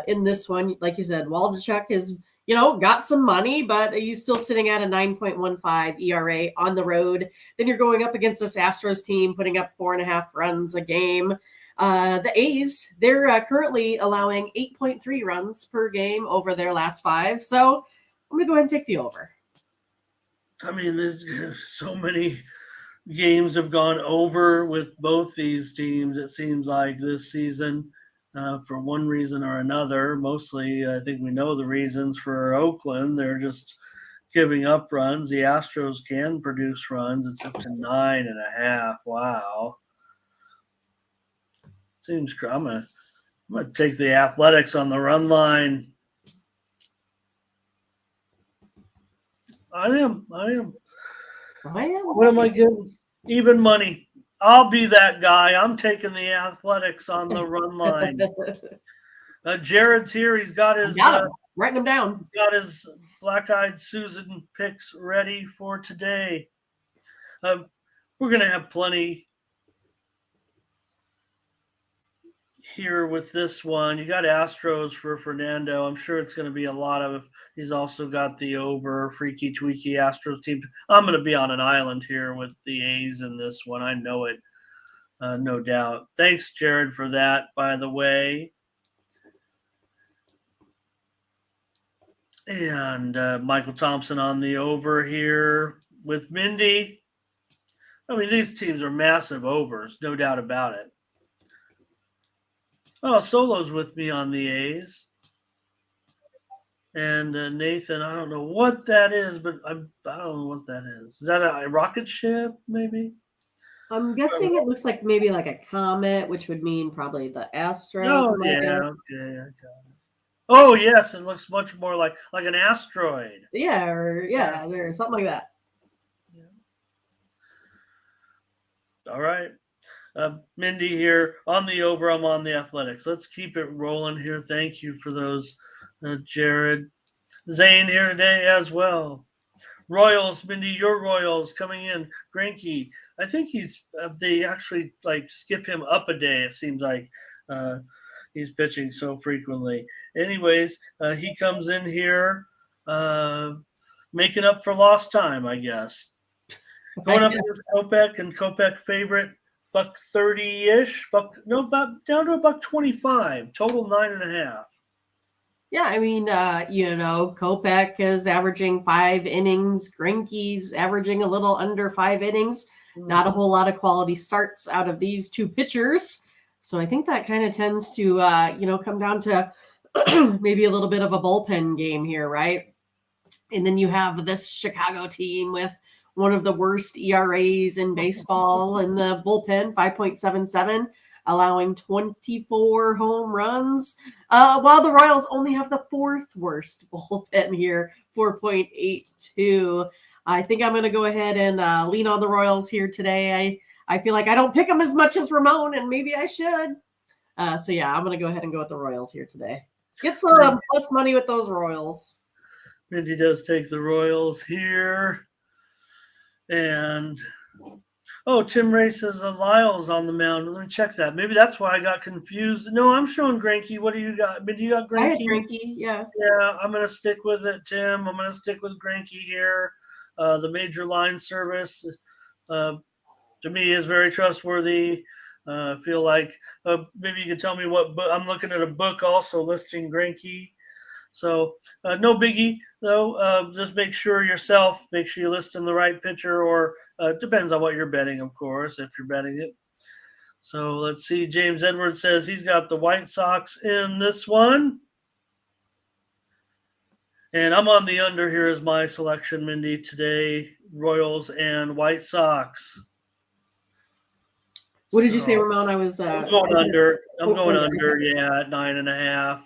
in this one. Like you said, Waldichuk is, got some money, but he's still sitting at a 9.15 ERA on the road. Then you're going up against this Astros team, putting up 4.5 runs a game. The A's, they're currently allowing 8.3 runs per game over their last 5. So I'm going to go ahead and take the over. I mean, there's so many games have gone over with both these teams, it seems like, this season for one reason or another. Mostly, I think we know the reasons for Oakland. They're just giving up runs. The Astros can produce runs. It's up to 9.5. Wow. Seems I'm gonna take the Athletics on the run line. I am. What am I getting? Even money. I'll be that guy. I'm taking the Athletics on the run line. Jared's here. He's got his writing them down. Got his black-eyed Susan picks ready for today. We're gonna have plenty here with this one. You got Astros for Fernando. I'm sure it's going to be a lot of. He's also got the over freaky tweaky Astros team. I'm going to be on an island here with the A's in this one. I know it, no doubt. Thanks, Jared, for that. By the way, and Michael Thompson on the over here with Mindy. I mean, these teams are massive overs, no doubt about it. Oh, Solo's with me on the A's. And Nathan, I don't know what that is, but I don't know what that is. Is that a rocket ship, maybe? I'm guessing it looks like maybe like a comet, which would mean probably the Astros. Oh, yeah, okay, I got it. Oh, yes, it looks much more like an asteroid. Yeah, or there's something like that. Yeah. All right. Mindy here on the over. I'm on the Athletics. Let's keep it rolling here. Thank you for those, Jared. Zane here today as well. Royals, Mindy, your Royals coming in. Greinke, I think they actually skip him up a day. It seems like he's pitching so frequently. Anyways, he comes in here making up for lost time, I guess. Going up against Kopech and Kopech favorite. $1.30-ish, about down to $1.25, total 9.5. Yeah, I mean, Kopech is averaging 5 innings. Greinke's averaging a little under 5 innings. Not a whole lot of quality starts out of these two pitchers. So I think that kind of tends to, come down to maybe a little bit of a bullpen game here, right? And then you have this Chicago team with one of the worst ERAs in baseball in the bullpen, 5.77, allowing 24 home runs, while the Royals only have the 4th worst bullpen here, 4.82. I think I'm going to go ahead and lean on the Royals here today. I feel like I don't pick them as much as Ramon, and maybe I should. So yeah, I'm going to go ahead and go with the Royals here today. Get some plus money with those Royals. Mindy does take the Royals here. And Tim Ray says Lyle's on the mound. Let me check that. Maybe that's why I got confused. No, I'm showing Greinke. What do you got? Do you got Greinke? I had Greinke, yeah. Yeah, I'm going to stick with it, Tim. I'm going to stick with Greinke here. The major line service, to me, is very trustworthy. I feel like maybe you can tell me what book. I'm looking at a book also listing Greinke. So no biggie, though. Just make sure you list in the right pitcher, or depends on what you're betting, of course, if you're betting it. So let's see. James Edwards says he's got the White Sox in this one. And I'm on the under here as my selection, Mindy, today. Royals and White Sox. What did you say, Ramon? I'm going under. I'm going under, yeah, at 9.5.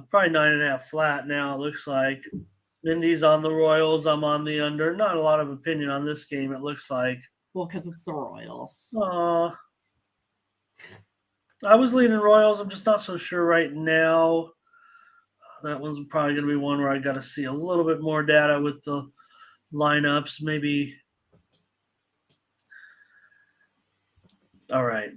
Probably 9.5 flat now, it looks like. Mindy's on the Royals. I'm on the under. Not a lot of opinion on this game, it looks like. Well, because it's the Royals. I was leaning Royals. I'm just not so sure right now. That one's probably going to be one where I got to see a little bit more data with the lineups, maybe. All right.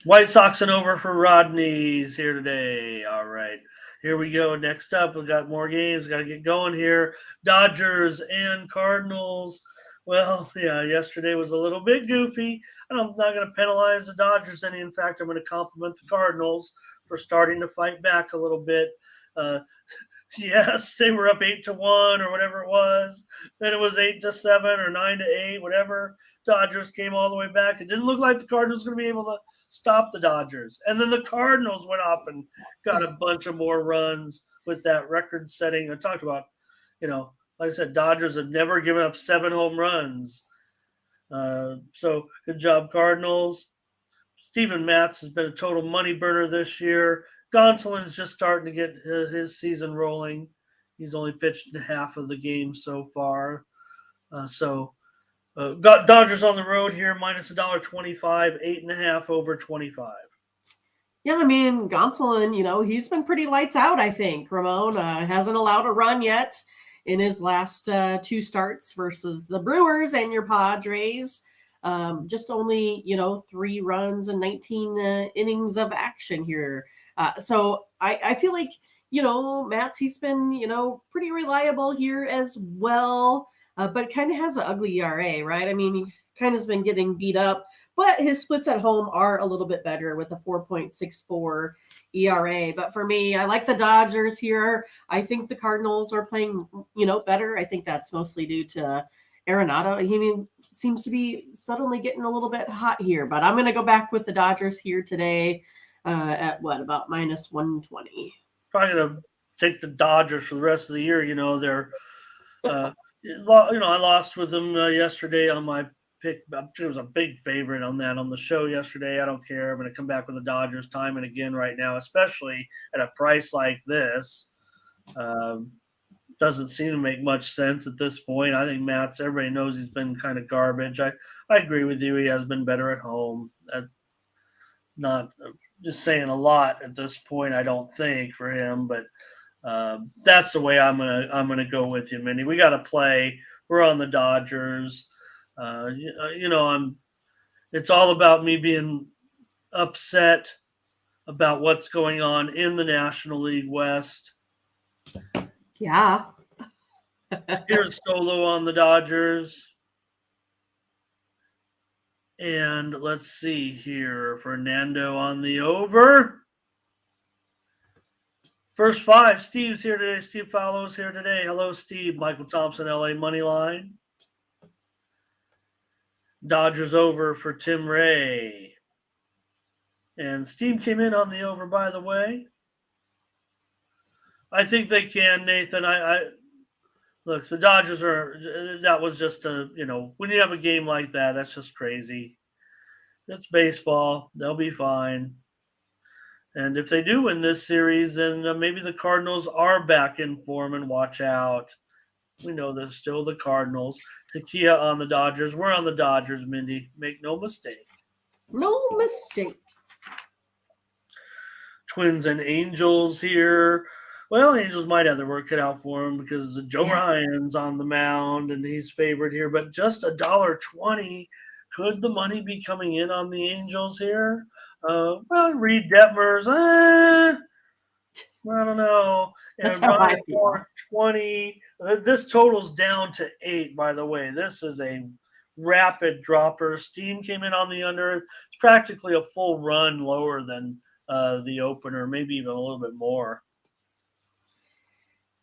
White Sox and over for Rodney's here today. All right. Here we go. Next up, we've got more games. Got to get going here. Dodgers and Cardinals. Well, yeah, yesterday was a little bit goofy. I'm not going to penalize the Dodgers any. In fact, I'm going to compliment the Cardinals for starting to fight back a little bit. Yes, they were up 8-1 or whatever it was. Then it was 8-7 or 9-8, whatever. Dodgers came all the way back. It didn't look like the Cardinals were going to be able to stop the Dodgers. And then the Cardinals went up and got a bunch of more runs with that record-setting. I talked about, like I said, Dodgers have never given up 7 home runs. So good job, Cardinals. Steven Matz has been a total money burner this year. Gonsolin's just starting to get his season rolling. He's only pitched half of the game so far. Got Dodgers on the road here, minus $1.25, 8.5 over 25. Yeah, I mean, Gonsolin, he's been pretty lights out, I think. Ramon hasn't allowed a run yet in his last 2 starts versus the Brewers and your Padres. Just only, 3 runs and 19 innings of action here. So I feel like, Matz, he's been, pretty reliable here as well, but kind of has an ugly ERA, right? I mean, he kind of has been getting beat up, but his splits at home are a little bit better with a 4.64 ERA. But for me, I like the Dodgers here. I think the Cardinals are playing, better. I think that's mostly due to Arenado. He seems to be suddenly getting a little bit hot here, but I'm going to go back with the Dodgers here today at about minus 120. Probably going to take the Dodgers for the rest of the year. They're, I lost with them yesterday on my pick. It was a big favorite on that on the show yesterday. I don't care. I'm going to come back with the Dodgers time and again right now, especially at a price like this. Doesn't seem to make much sense at this point. I think everybody knows he's been kind of garbage. I agree with you. He has been better at home. Not just saying a lot at this point, I don't think, for him, but that's the way I'm gonna go with you, Mindy. We got to play. We're on the Dodgers. It's all about me being upset about what's going on in the National League West. Yeah. Here's Solo on the Dodgers. And let's see here. Fernando on the over. First 5. Steve's here today. Steve Fallow's here today. Hello, Steve. Michael Thompson, LA money line. Dodgers over for Tim Ray. And Steve came in on the over, by the way. I think they can, Nathan. Look, the Dodgers that was just when you have a game like that, that's just crazy. It's baseball. They'll be fine. And if they do win this series, then maybe the Cardinals are back in form and watch out. We know they're still the Cardinals. Takia on the Dodgers. We're on the Dodgers, Mindy. Make no mistake. No mistake. Twins and Angels here. Well, Angels might have their work cut out for them because Joe Ryan's on the mound and he's favored here, but just $1.20. Could the money be coming in on the Angels here? Well, Reed Detmers, I don't know. That's And how I Ryan feel. 20. This total's down to 8, by the way. This is a rapid dropper. Steam came in on the under. It's practically a full run lower than the opener, maybe even a little bit more.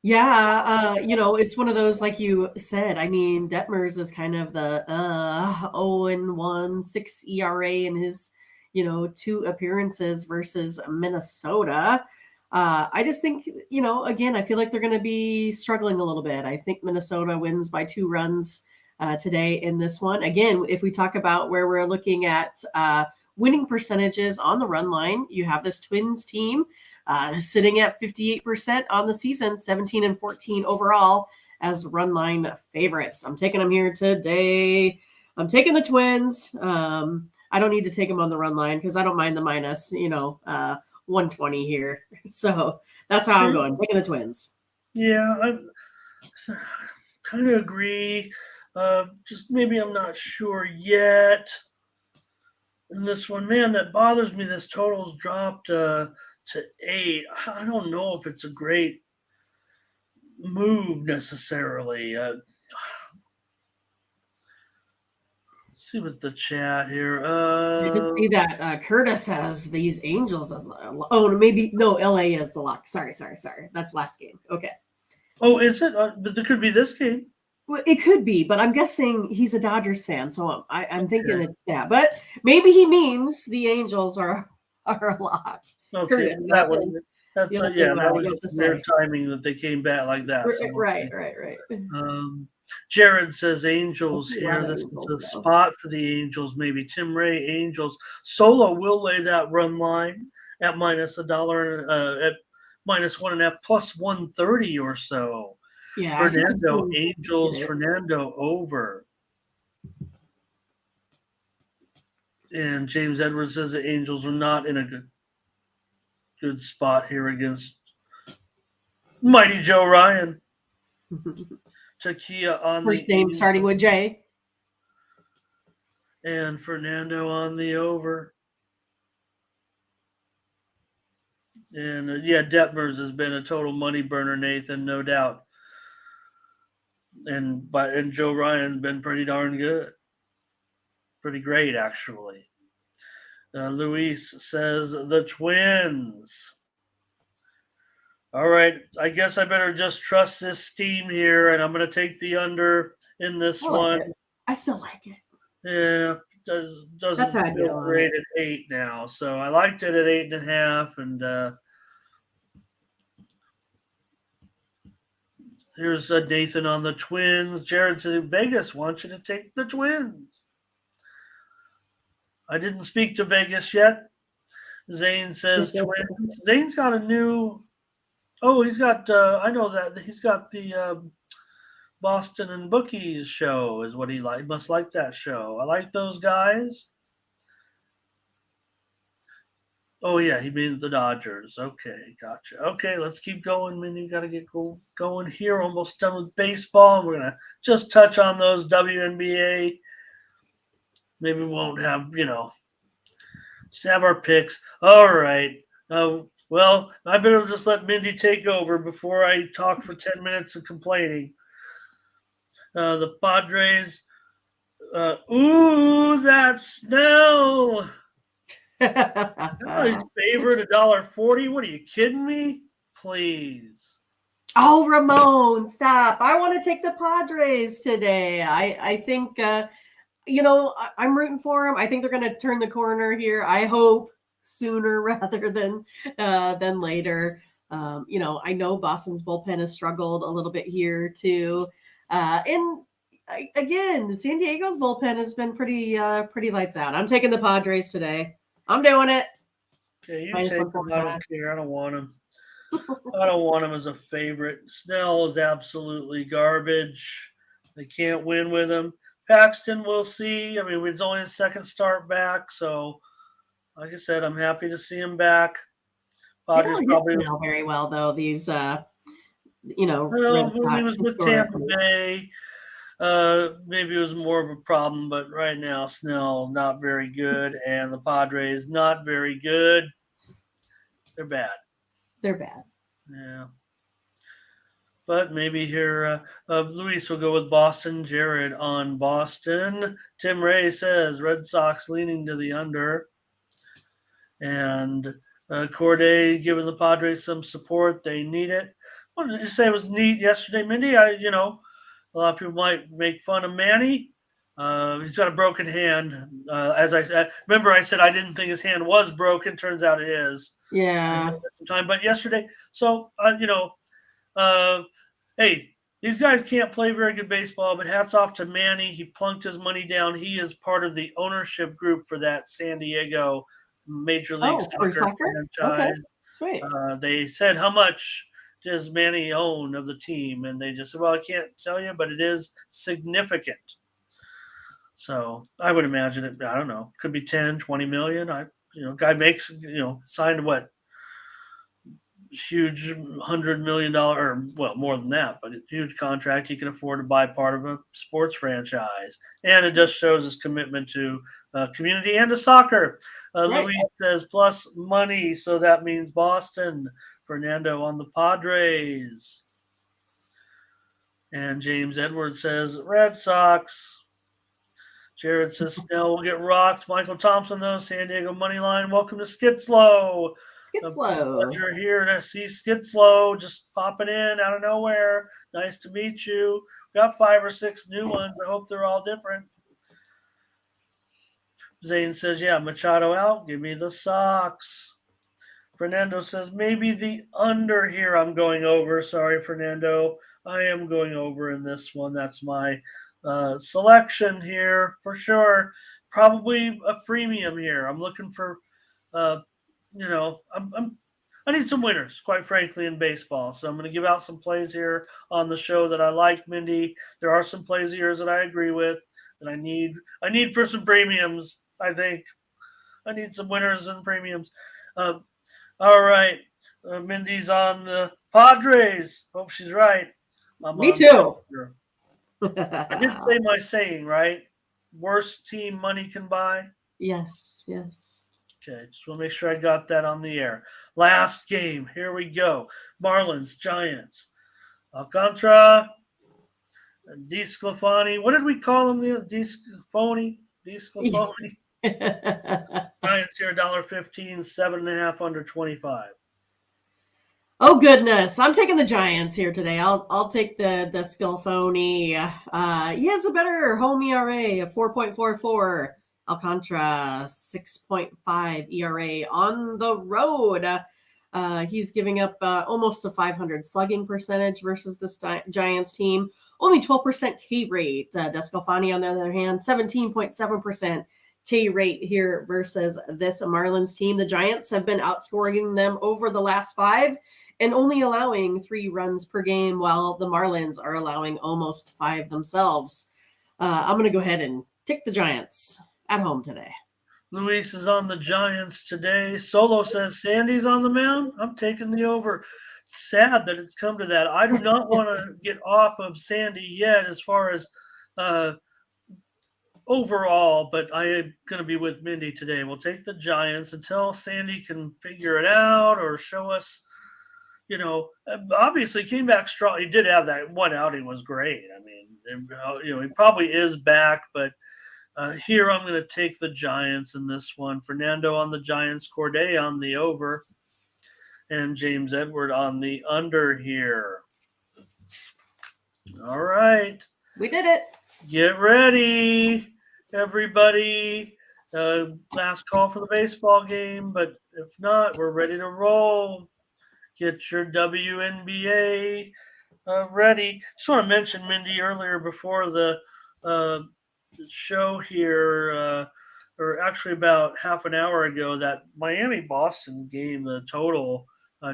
Yeah, it's one of those, like you said. I mean, Detmers is kind of the 0-1, 6 ERA in his, 2 appearances versus Minnesota. I just think, again, I feel like they're going to be struggling a little bit. I think Minnesota wins by 2 runs today in this one. Again, if we talk about where we're looking at winning percentages on the run line, you have this Twins team sitting at 58% on the season, 17-14 overall as run line favorites. I'm taking them here today. I'm taking the Twins. I don't need to take them on the run line because I don't mind the minus, 120 here. So that's how I'm going. Taking the Twins. Yeah, I kind of agree. Just maybe I'm not sure yet. And this one, man, that bothers me. This total's dropped to 8. I don't know if it's a great move necessarily. See with the chat here. You can see that Curtis has these Angels as maybe no, LA is the lock. Sorry. That's last game. Okay. Oh, is it? But there could be this game. Well, it could be, but I'm guessing he's a Dodgers fan, so I'm thinking it's that. But maybe he means the Angels are a lock. Okay, Curtis, that was weird timing that they came back like that. Right. Jared says Angels here. This is a spot for the Angels. Maybe Tim Ray Angels. Solo will lay that run line at -$1 at -1.5 plus 130 or so. Yeah. Fernando Angels. Fernando over. And James Edwards says the Angels are not in a good spot here against mighty Joe Ryan. Takia on first name starting with J. And Fernando on the over. And Detmers has been a total money burner, Nathan, no doubt. And Joe Ryan's been pretty darn good. Pretty great, actually. Luis says the Twins. All right, I guess I better just trust this steam here, and I'm going to take the under in this one. I still like it. Yeah, doesn't feel great at 8 now. So I liked it at 8.5, and here's Nathan on the Twins. Jared says Vegas wants you to take the Twins. I didn't speak to Vegas yet. Zane says Twins. Zane's got a new. Oh, he's got. I know that he's got the Boston and Bookies show. Is what he like. Must like that show. I like those guys. Oh yeah, he means the Dodgers. Okay, gotcha. Okay, let's keep going, man. You got to get going here. Almost done with baseball. We're gonna just touch on those WNBA. Maybe we won't have just have our picks. All right. Well, I better just let Mindy take over before I talk for 10 minutes of complaining. The Padres. Ooh, that Snell. He's favored $1.40. What are you kidding me? Please. Oh, Ramon, stop. I want to take the Padres today. I think, I'm rooting for them. I think they're going to turn the corner here. I hope sooner rather than later. I know Boston's bullpen has struggled a little bit here too. Again, San Diego's bullpen has been pretty lights out. I'm taking the Padres today. I'm doing it. Okay, you take them. I don't care. I don't want them. I don't want him as a favorite. Snell is absolutely garbage. They can't win with him. Paxton, we'll see. I mean, it's only his second start back, so like I said, I'm happy to see him back. They Padres don't hit probably Snell very well, though. These, Red well when he Sox was with Tampa historically. Bay. Maybe it was more of a problem, but right now Snell not very good, and the Padres not very good. They're bad. They're bad. Yeah. But maybe here, Luis will go with Boston. Jared on Boston. Tim Ray says Red Sox leaning to the under. And Corday giving the Padres some support. They need it. What did you say was neat yesterday, Mindy? A lot of people might make fun of Manny. He's got a broken hand. As I said, remember I said I didn't think his hand was broken. Turns out it is. Yeah. Some time, but yesterday, so uh, hey, these guys can't play very good baseball, but hats off to Manny. He plunked his money down. He is part of the ownership group for that San Diego Major League Oh, for Soccer soccer? Okay. franchise. Sweet. They said, how much does Manny own of the team? And they just said, well, I can't tell you, but it is significant. So I would imagine it, I don't know, could be 10, 20 million. Guy makes, signed what? Huge $100 million, or well, more than that, but a huge contract. He can afford to buy part of a sports franchise, and it just shows his commitment to community and to soccer. Right. Luis says plus money, so that means Boston. Fernando on the Padres, and James Edwards says Red Sox. Jared says Snell will get rocked. Michael Thompson, though, San Diego money line. Welcome to Skitslow. A Skitslow. pleasure here to see Skitslow just popping in out of nowhere. Nice to meet you. Got 5 or 6 new ones. I hope they're all different. Zane says, yeah, Machado out. Give me the Sox. Fernando says, maybe the under here I'm going over. Sorry, Fernando. I am going over in this one. That's my selection here for sure. Probably a freemium here. I'm looking for, I need some winners, quite frankly, in baseball. So I'm going to give out some plays here on the show that I like, Mindy. There are some plays of yours that I agree with that I need. I need for some premiums. I think I need some winners and premiums. All right. Mindy's on the Padres. Hope she's right. Me too. I did say my saying, right? Worst team money can buy. Yes, yes. Okay, just want to make sure I got that on the air. Last game. Here we go. Marlins, Giants. Alcantara, DeSclafani. What did we call him? DeSclafani? DeSclafani. Giants here, $1.15, 7.5 under 25. Oh goodness, I'm taking the Giants here today. I'll take the Scalfoni. He has a better home ERA of 4.44. Alcantara 6.5 ERA on the road. He's giving up almost a 500 slugging percentage versus this Giants team. Only 12% K rate. Descalfani, on the other hand, 17.7% K rate here versus this Marlins team. The Giants have been outscoring them over the last 5 and only allowing 3 runs per game, while the Marlins are allowing almost 5 themselves. I'm going to go ahead and take the Giants at home today. Luis is on the Giants today. Solo says Sandy's on the mound. I'm taking the over. Sad that it's come to that. I do not want to get off of Sandy yet as far as overall, but I am going to be with Mindy today. We'll take the Giants until Sandy can figure it out or show us, obviously came back strong. He did have that one outing was great. I mean, he probably is back, but here I'm going to take the Giants in this one. Fernando on the Giants, Corday on the over, and James Edward on the under here. All right. We did it. Get ready, everybody. Last call for the baseball game, but if not, we're ready to roll. Get your WNBA ready. Just want to mention, Mindy, earlier before the show here, or actually about half an hour ago, that Miami-Boston game, the total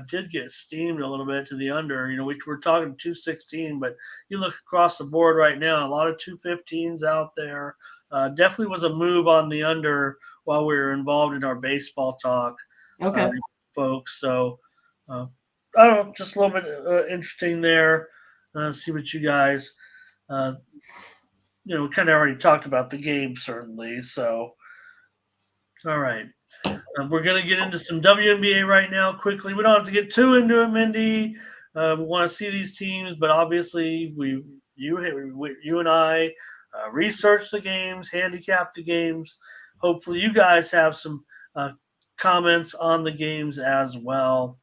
did get steamed a little bit to the under. We were talking 216, but you look across the board right now, a lot of 215s out there. Definitely was a move on the under while we were involved in our baseball talk, Okay. folks. So I don't know, just a little bit interesting there. See what you guys, we kind of already talked about the game, certainly. So, all right. We're going to get into some WNBA right now quickly. We don't have to get too into it, Mindy. We want to see these teams, but obviously you and I research the games, handicap the games. Hopefully you guys have some comments on the games as well.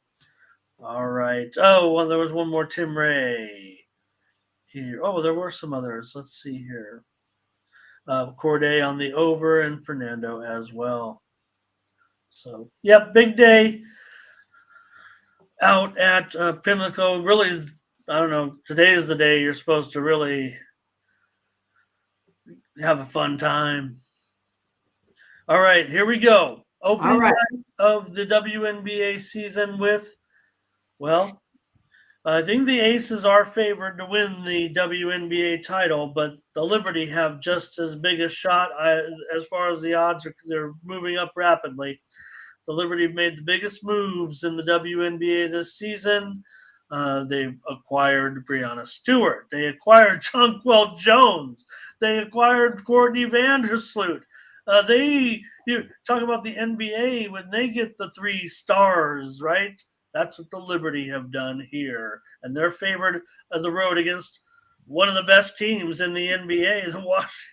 All right. Oh, well, there was one more Tim Ray here. Oh, there were some others. Let's see here. Corday on the over and Fernando as well. So, yep, big day out at Pimlico. Really, I don't know. Today is the day you're supposed to really have a fun time. All right, here we go. Opening night of the WNBA season with, well, I think the Aces are favored to win the WNBA title, but the Liberty have just as big a shot as far as the odds are. They're moving up rapidly. The Liberty have made the biggest moves in the WNBA this season. They acquired Breanna Stewart. They acquired Jonquel Jones. They acquired Courtney Vandersloot. You talk about the NBA when they get the 3 stars, right? That's what the Liberty have done here. And they're favored of the road against one of the best teams in the NBA, the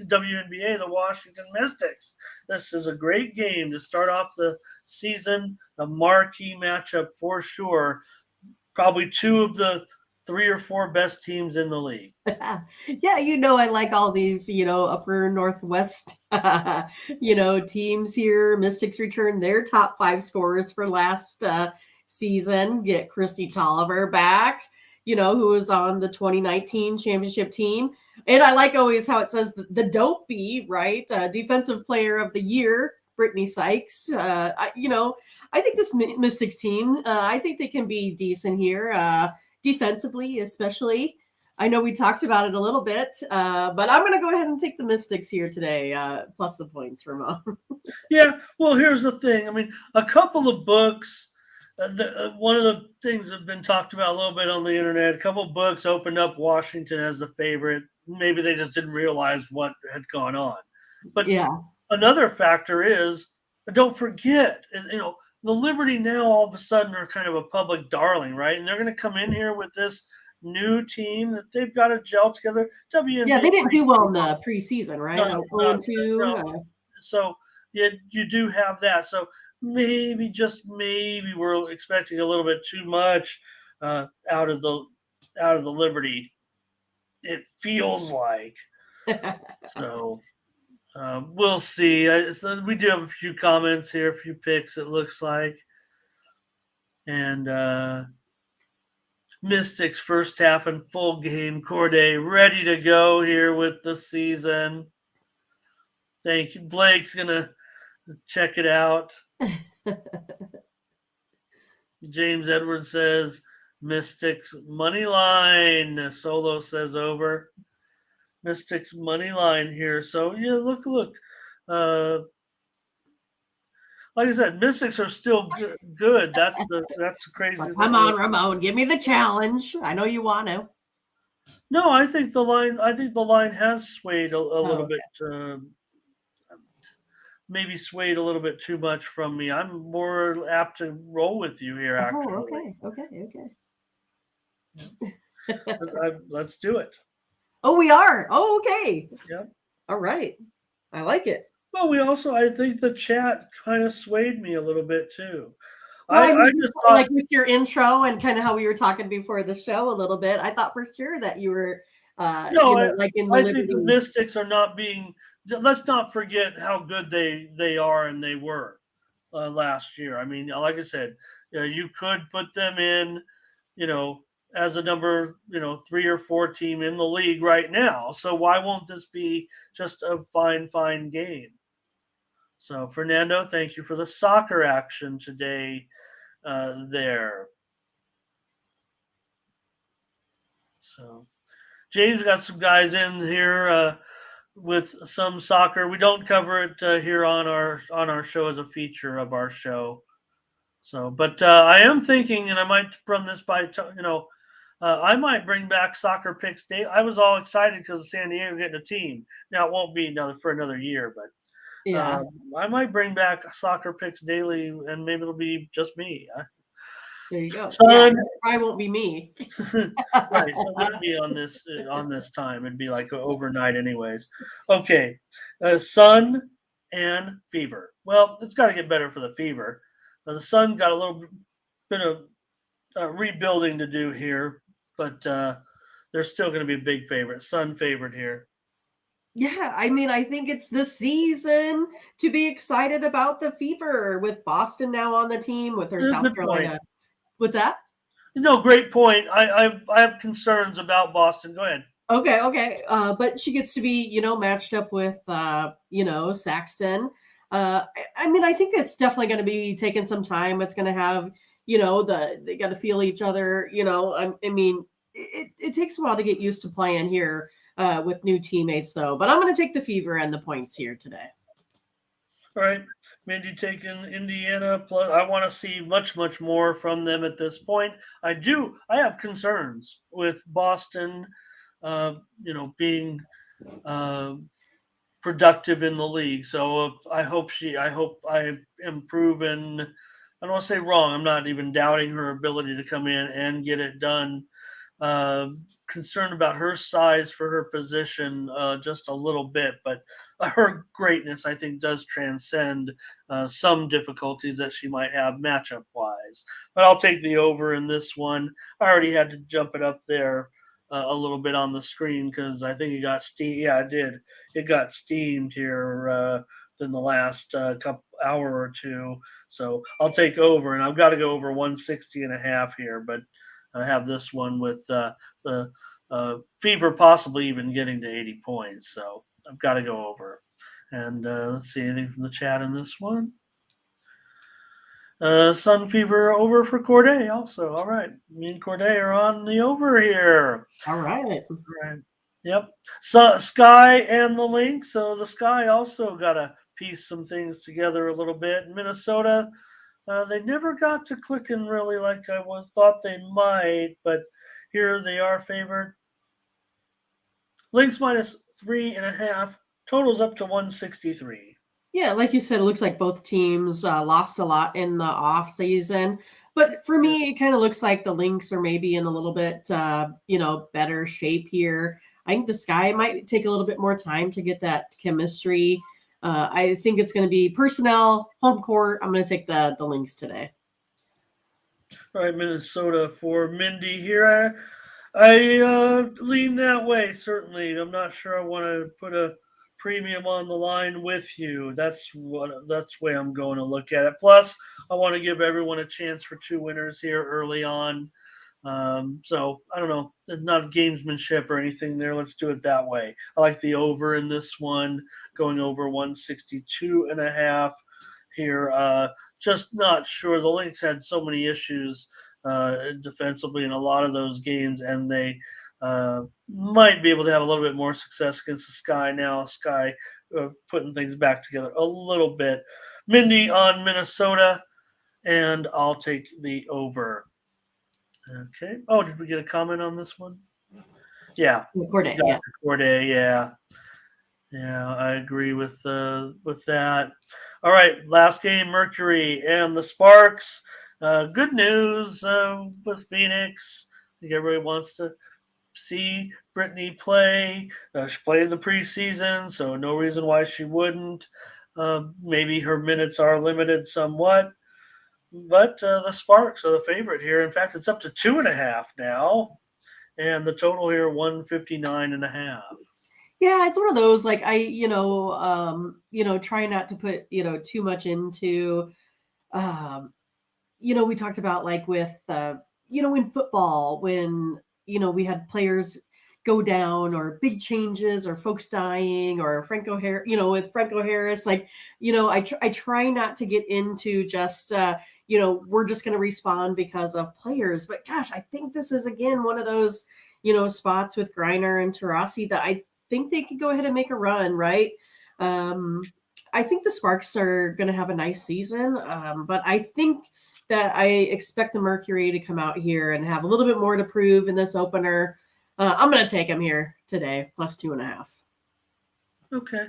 WNBA, the Washington Mystics. This is a great game to start off the season, a marquee matchup for sure. Probably 2 of the 3 or 4 best teams in the league. Yeah, I like all these, upper Northwest, teams here. Mystics return their top 5 scorers for last season. Get Christy Tolliver back, who was on the 2019 championship team. And I like always how it says the Dopey, right? Defensive player of the year, Brittany Sykes. I think this Mystics team, I think they can be decent here, defensively, especially. I know we talked about it a little bit, but I'm going to go ahead and take the Mystics here today, plus the points, Ramon. Yeah, well, here's the thing. I mean, a couple of books. One of the things that have been talked about a little bit on the internet, a couple of books opened up Washington as the favorite. Maybe they just didn't realize what had gone on. But yeah, another factor is, don't forget, the Liberty now all of a sudden are kind of a public darling, right? And they're going to come in here with this new team that they've got to gel together. Yeah, they didn't do well in the preseason, right? No. So you do have that. So maybe, just maybe, we're expecting a little bit too much out of the Liberty. It feels like. So we'll see. So we do have a few comments here, a few picks, it looks like. And Mystics first half and full game. Corday ready to go here with the season. Thank you. Blake's going to check it out. James Edwards says Mystics money line. Solo says over. Mystics money line here. So yeah, look. Like I said, Mystics are still good. That's the crazy thing. Come on, Ramon, give me the challenge. I know you want to. No, I think the line has swayed a little bit. Maybe swayed a little bit too much from me. I'm more apt to roll with you here, actually. Okay. Let's do it. Oh, we are. Oh, okay. Yeah. All right. I like it. Well, I think the chat kind of swayed me a little bit too. Well, I just thought, like with your intro and kind of how we were talking before the show a little bit, I thought for sure that you were, I think the Mystics are not being. Let's not forget how good they are and they were last year. I mean, like I said, you could put them in, as a number, 3 or 4 team in the league right now. So why won't this be just a fine game? So Fernando, thank you for the soccer action today there. So James got some guys in here with some soccer. We don't cover it here on our show as a feature of our show. So, but I am thinking, and I might run this by I might bring back soccer picks day. I was all excited because San Diego getting a team. Now it won't be for another year, but Yeah. I might bring back soccer picks daily, and maybe it'll be just me. There you go. Yeah, Son, it probably won't be me. right? So it wouldn't be on this time. It'd be like overnight, anyways. Okay, sun and fever. Well, it's got to get better for the fever. The sun got a little bit of rebuilding to do here, but they're still going to be a big favorite. Sun favored here. Yeah, I mean, I think it's the season to be excited about the Fever with Boston now on the team with their South Good point. Carolina. What's that? No, great point. I have concerns about Boston. Go ahead. Okay. But she gets to be, matched up with, Saxton. I mean, I think it's definitely going to be taking some time. It's going to have, they got to feel each other. I mean, it takes a while to get used to playing here with new teammates, though. But I'm going to take the Fever and the points here today. All right, Mindy taking Indiana. Plus, I want to see much more from them at this point. I have concerns with Boston. Being productive in the league. So I hope I am proven. I don't want to say wrong. I'm not even doubting her ability to come in and get it done. Concerned about her size for her position just a little bit, but her greatness, I think, does transcend some difficulties that she might have matchup wise. But I'll take the over in this one. I already had to jump it up there a little bit on the screen because I think it got steamed. Yeah, it did. It got steamed here in the last couple hour or two. So I'll take over, and I've got to go over 160.5 here, but I have this one with the Fever possibly even getting to 80 points. So I've got to go over. And let's see anything from the chat in this one. Sun Fever over for Corday also. All right. Me and Corday are on the over here. All right. All right. Yep. So Sky and the Link. So the Sky also got to piece some things together a little bit. Minnesota, they never got to clicking really like I thought they might, but here they are favored. Lynx minus 3.5. Totals up to 163. Yeah, like you said, it looks like both teams lost a lot in the off season. But for me, it kind of looks like the Lynx are maybe in a little bit, better shape here. I think the Sky might take a little bit more time to get that chemistry. I think it's going to be personnel, home court. I'm going to take the Lynx today. All right, Minnesota for Mindy here. I lean that way, certainly. I'm not sure I want to put a premium on the line with you. That's the way I'm going to look at it. Plus, I want to give everyone a chance for two winners here early on. So I don't know, not gamesmanship or anything there. Let's do it that way. I like the over in this one, going over 162.5 here. Just not sure. The Lynx had so many issues defensively in a lot of those games, and they might be able to have a little bit more success against the Sky now. Sky putting things back together a little bit. Mindy on Minnesota, and I'll take the over. Okay. Oh, did we get a comment on this one? Yeah. Corday, yeah. Corday, yeah. Yeah, I agree with that. All right, last game, Mercury and the Sparks. Good news with Phoenix. I think everybody wants to see Brittany play. She played in the preseason, so no reason why she wouldn't. Maybe her minutes are limited somewhat. But the Sparks are the favorite here. In fact, it's up to 2.5 now. And the total here, 159.5. Yeah, it's one of those like I, try not to put, too much into we talked about like with in football when we had players go down or big changes or folks dying or Franco Harris, with Franco Harris, like, I try not to get into just, we're just going to respond because of players. But gosh, I think this is, again, one of those, spots with Griner and Taurasi that I think they could go ahead and make a run, right? I think the Sparks are going to have a nice season, but I think that I expect the Mercury to come out here and have a little bit more to prove in this opener. I'm going to take them here today, +2.5. Okay.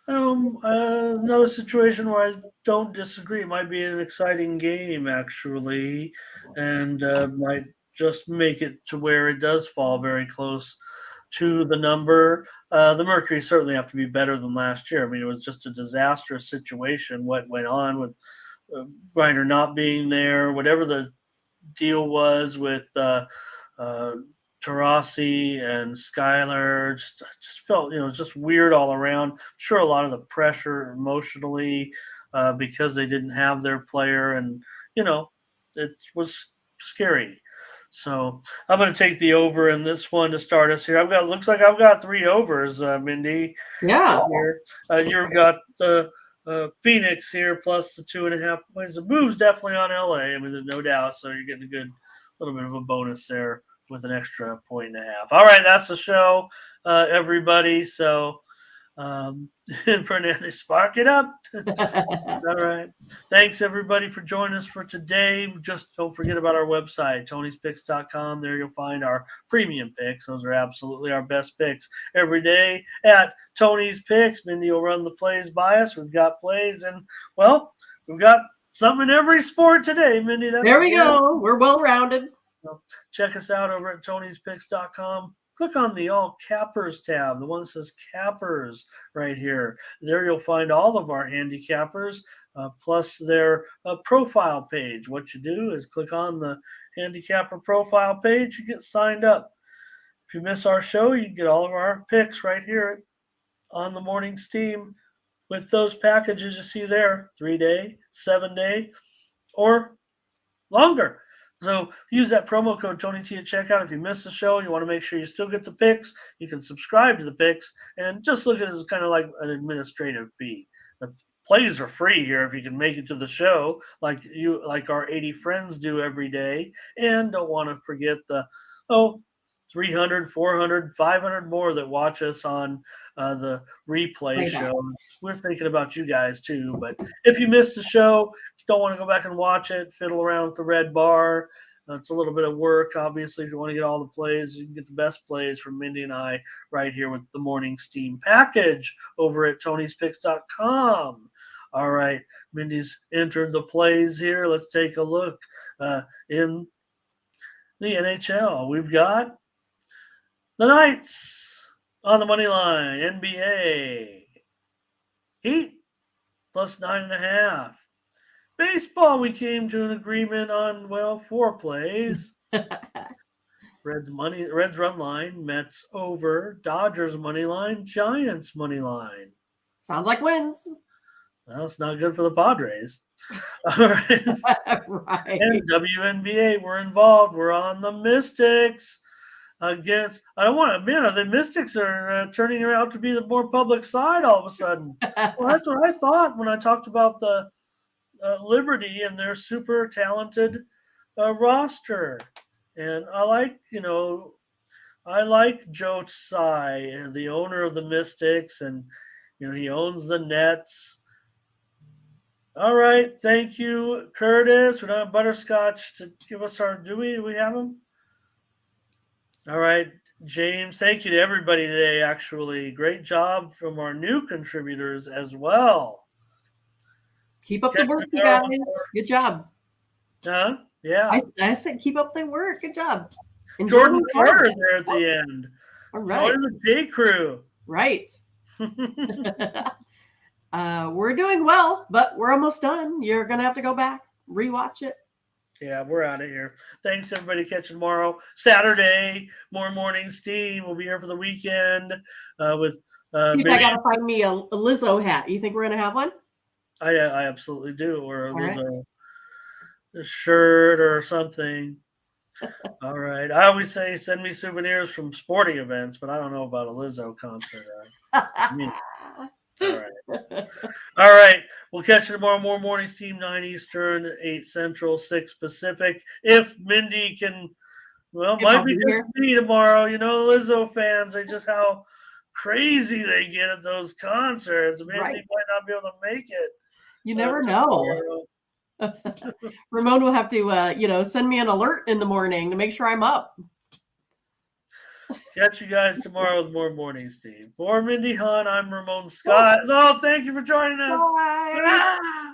Another situation where I don't disagree. It might be an exciting game, actually, and might just make it to where it does fall very close to the number. The Mercury certainly have to be better than last year. I mean, it was just a disastrous situation. What went on with Griner not being there, whatever the deal was with uh, Tarasi and Skylar, just felt just weird all around. I'm sure a lot of the pressure emotionally because they didn't have their player, and it was scary. So I'm going to take the over in this one to start us here. Looks like I've got 3 overs, Mindy. Yeah. Here, you've got the Phoenix here plus the 2.5 points. The move's definitely on LA. I mean, there's no doubt. So you're getting a good little bit of a bonus there with an extra 1.5 points. All right, that's the show, everybody. So Fernando, spark it up. All right. Thanks, everybody, for joining us for today. Just don't forget about our website, tonyspicks.com. There you'll find our premium picks. Those are absolutely our best picks every day at Tony's Picks. Mindy will run the plays by us. We've got plays, and, well, we've got something in every sport today, Mindy. There we go. We're well-rounded. So check us out over at tonyspicks.com. Click on the All Cappers tab, the one that says Cappers right here. There you'll find all of our handicappers, plus their profile page. What you do is click on the handicapper profile page. You get signed up. If you miss our show, you get all of our picks right here on the morning steam with those packages you see there, 3-day, 7-day, or longer. So use that promo code TonyT at checkout. If you missed the show, you want to make sure you still get the picks. You can subscribe to the picks and just look at it as kind of like an administrative fee. The plays are free here if you can make it to the show, like our 80 friends do every day. And don't want to forget the 300, 400, 500 more that watch us on the replay show. We're thinking about you guys too. But if you missed the show, don't want to go back and watch it, fiddle around with the red bar. It's a little bit of work, obviously. If you want to get all the plays, you can get the best plays from Mindy and I right here with the Morning Steam package over at tonyspicks.com. All right, Mindy's entered the plays here. Let's take a look in the NHL. We've got the Knights on the money line. NBA Heat plus 9.5. Baseball, we came to an agreement on 4 plays. Reds run line, Mets over, Dodgers money line, Giants money line. Sounds like wins. Well, it's not good for the Padres. All right. Right. And WNBA, we're involved. We're on the Mystics against. I don't want to admit, the Mystics are turning out to be the more public side all of a sudden. Well, that's what I thought when I talked about the Liberty and their super talented roster. And I like Joe Tsai, the owner of the Mystics, and he owns the Nets. All right, thank you, Curtis. We don't have Butterscotch to give us our. Do we have him? All right, James. Thank you to everybody today. Actually, great job from our new contributors as well. Keep up the work, you guys. Good job. Yeah. I said keep up the work. Good job. Jordan Carter there at the end. All right. Join the J Crew. Right. We're doing well, but we're almost done. You're going to have to go back, rewatch it. Yeah, we're out of here. Thanks, everybody. Catch you tomorrow. Saturday, more morning steam. We'll be here for the weekend with see if I got to find me a Lizzo hat. You think we're going to have one? I absolutely do. Or a shirt or something. All right. I always say send me souvenirs from sporting events, but I don't know about a Lizzo concert. All right. We'll catch you tomorrow. More mornings, Team 9 Eastern, 8 Central, 6 Pacific. If Mindy can Well, If might I'll be be just here. me tomorrow. Lizzo fans, they just how crazy they get at those concerts. Mindy Right. might not be able to make it You never know. tomorrow. Ramon will have to, send me an alert in the morning to make sure I'm up. Catch you guys tomorrow with more Morning Steve. For Mindy Hahne, I'm Ramon Scott. Oh, thank you for joining us. Bye. Ah!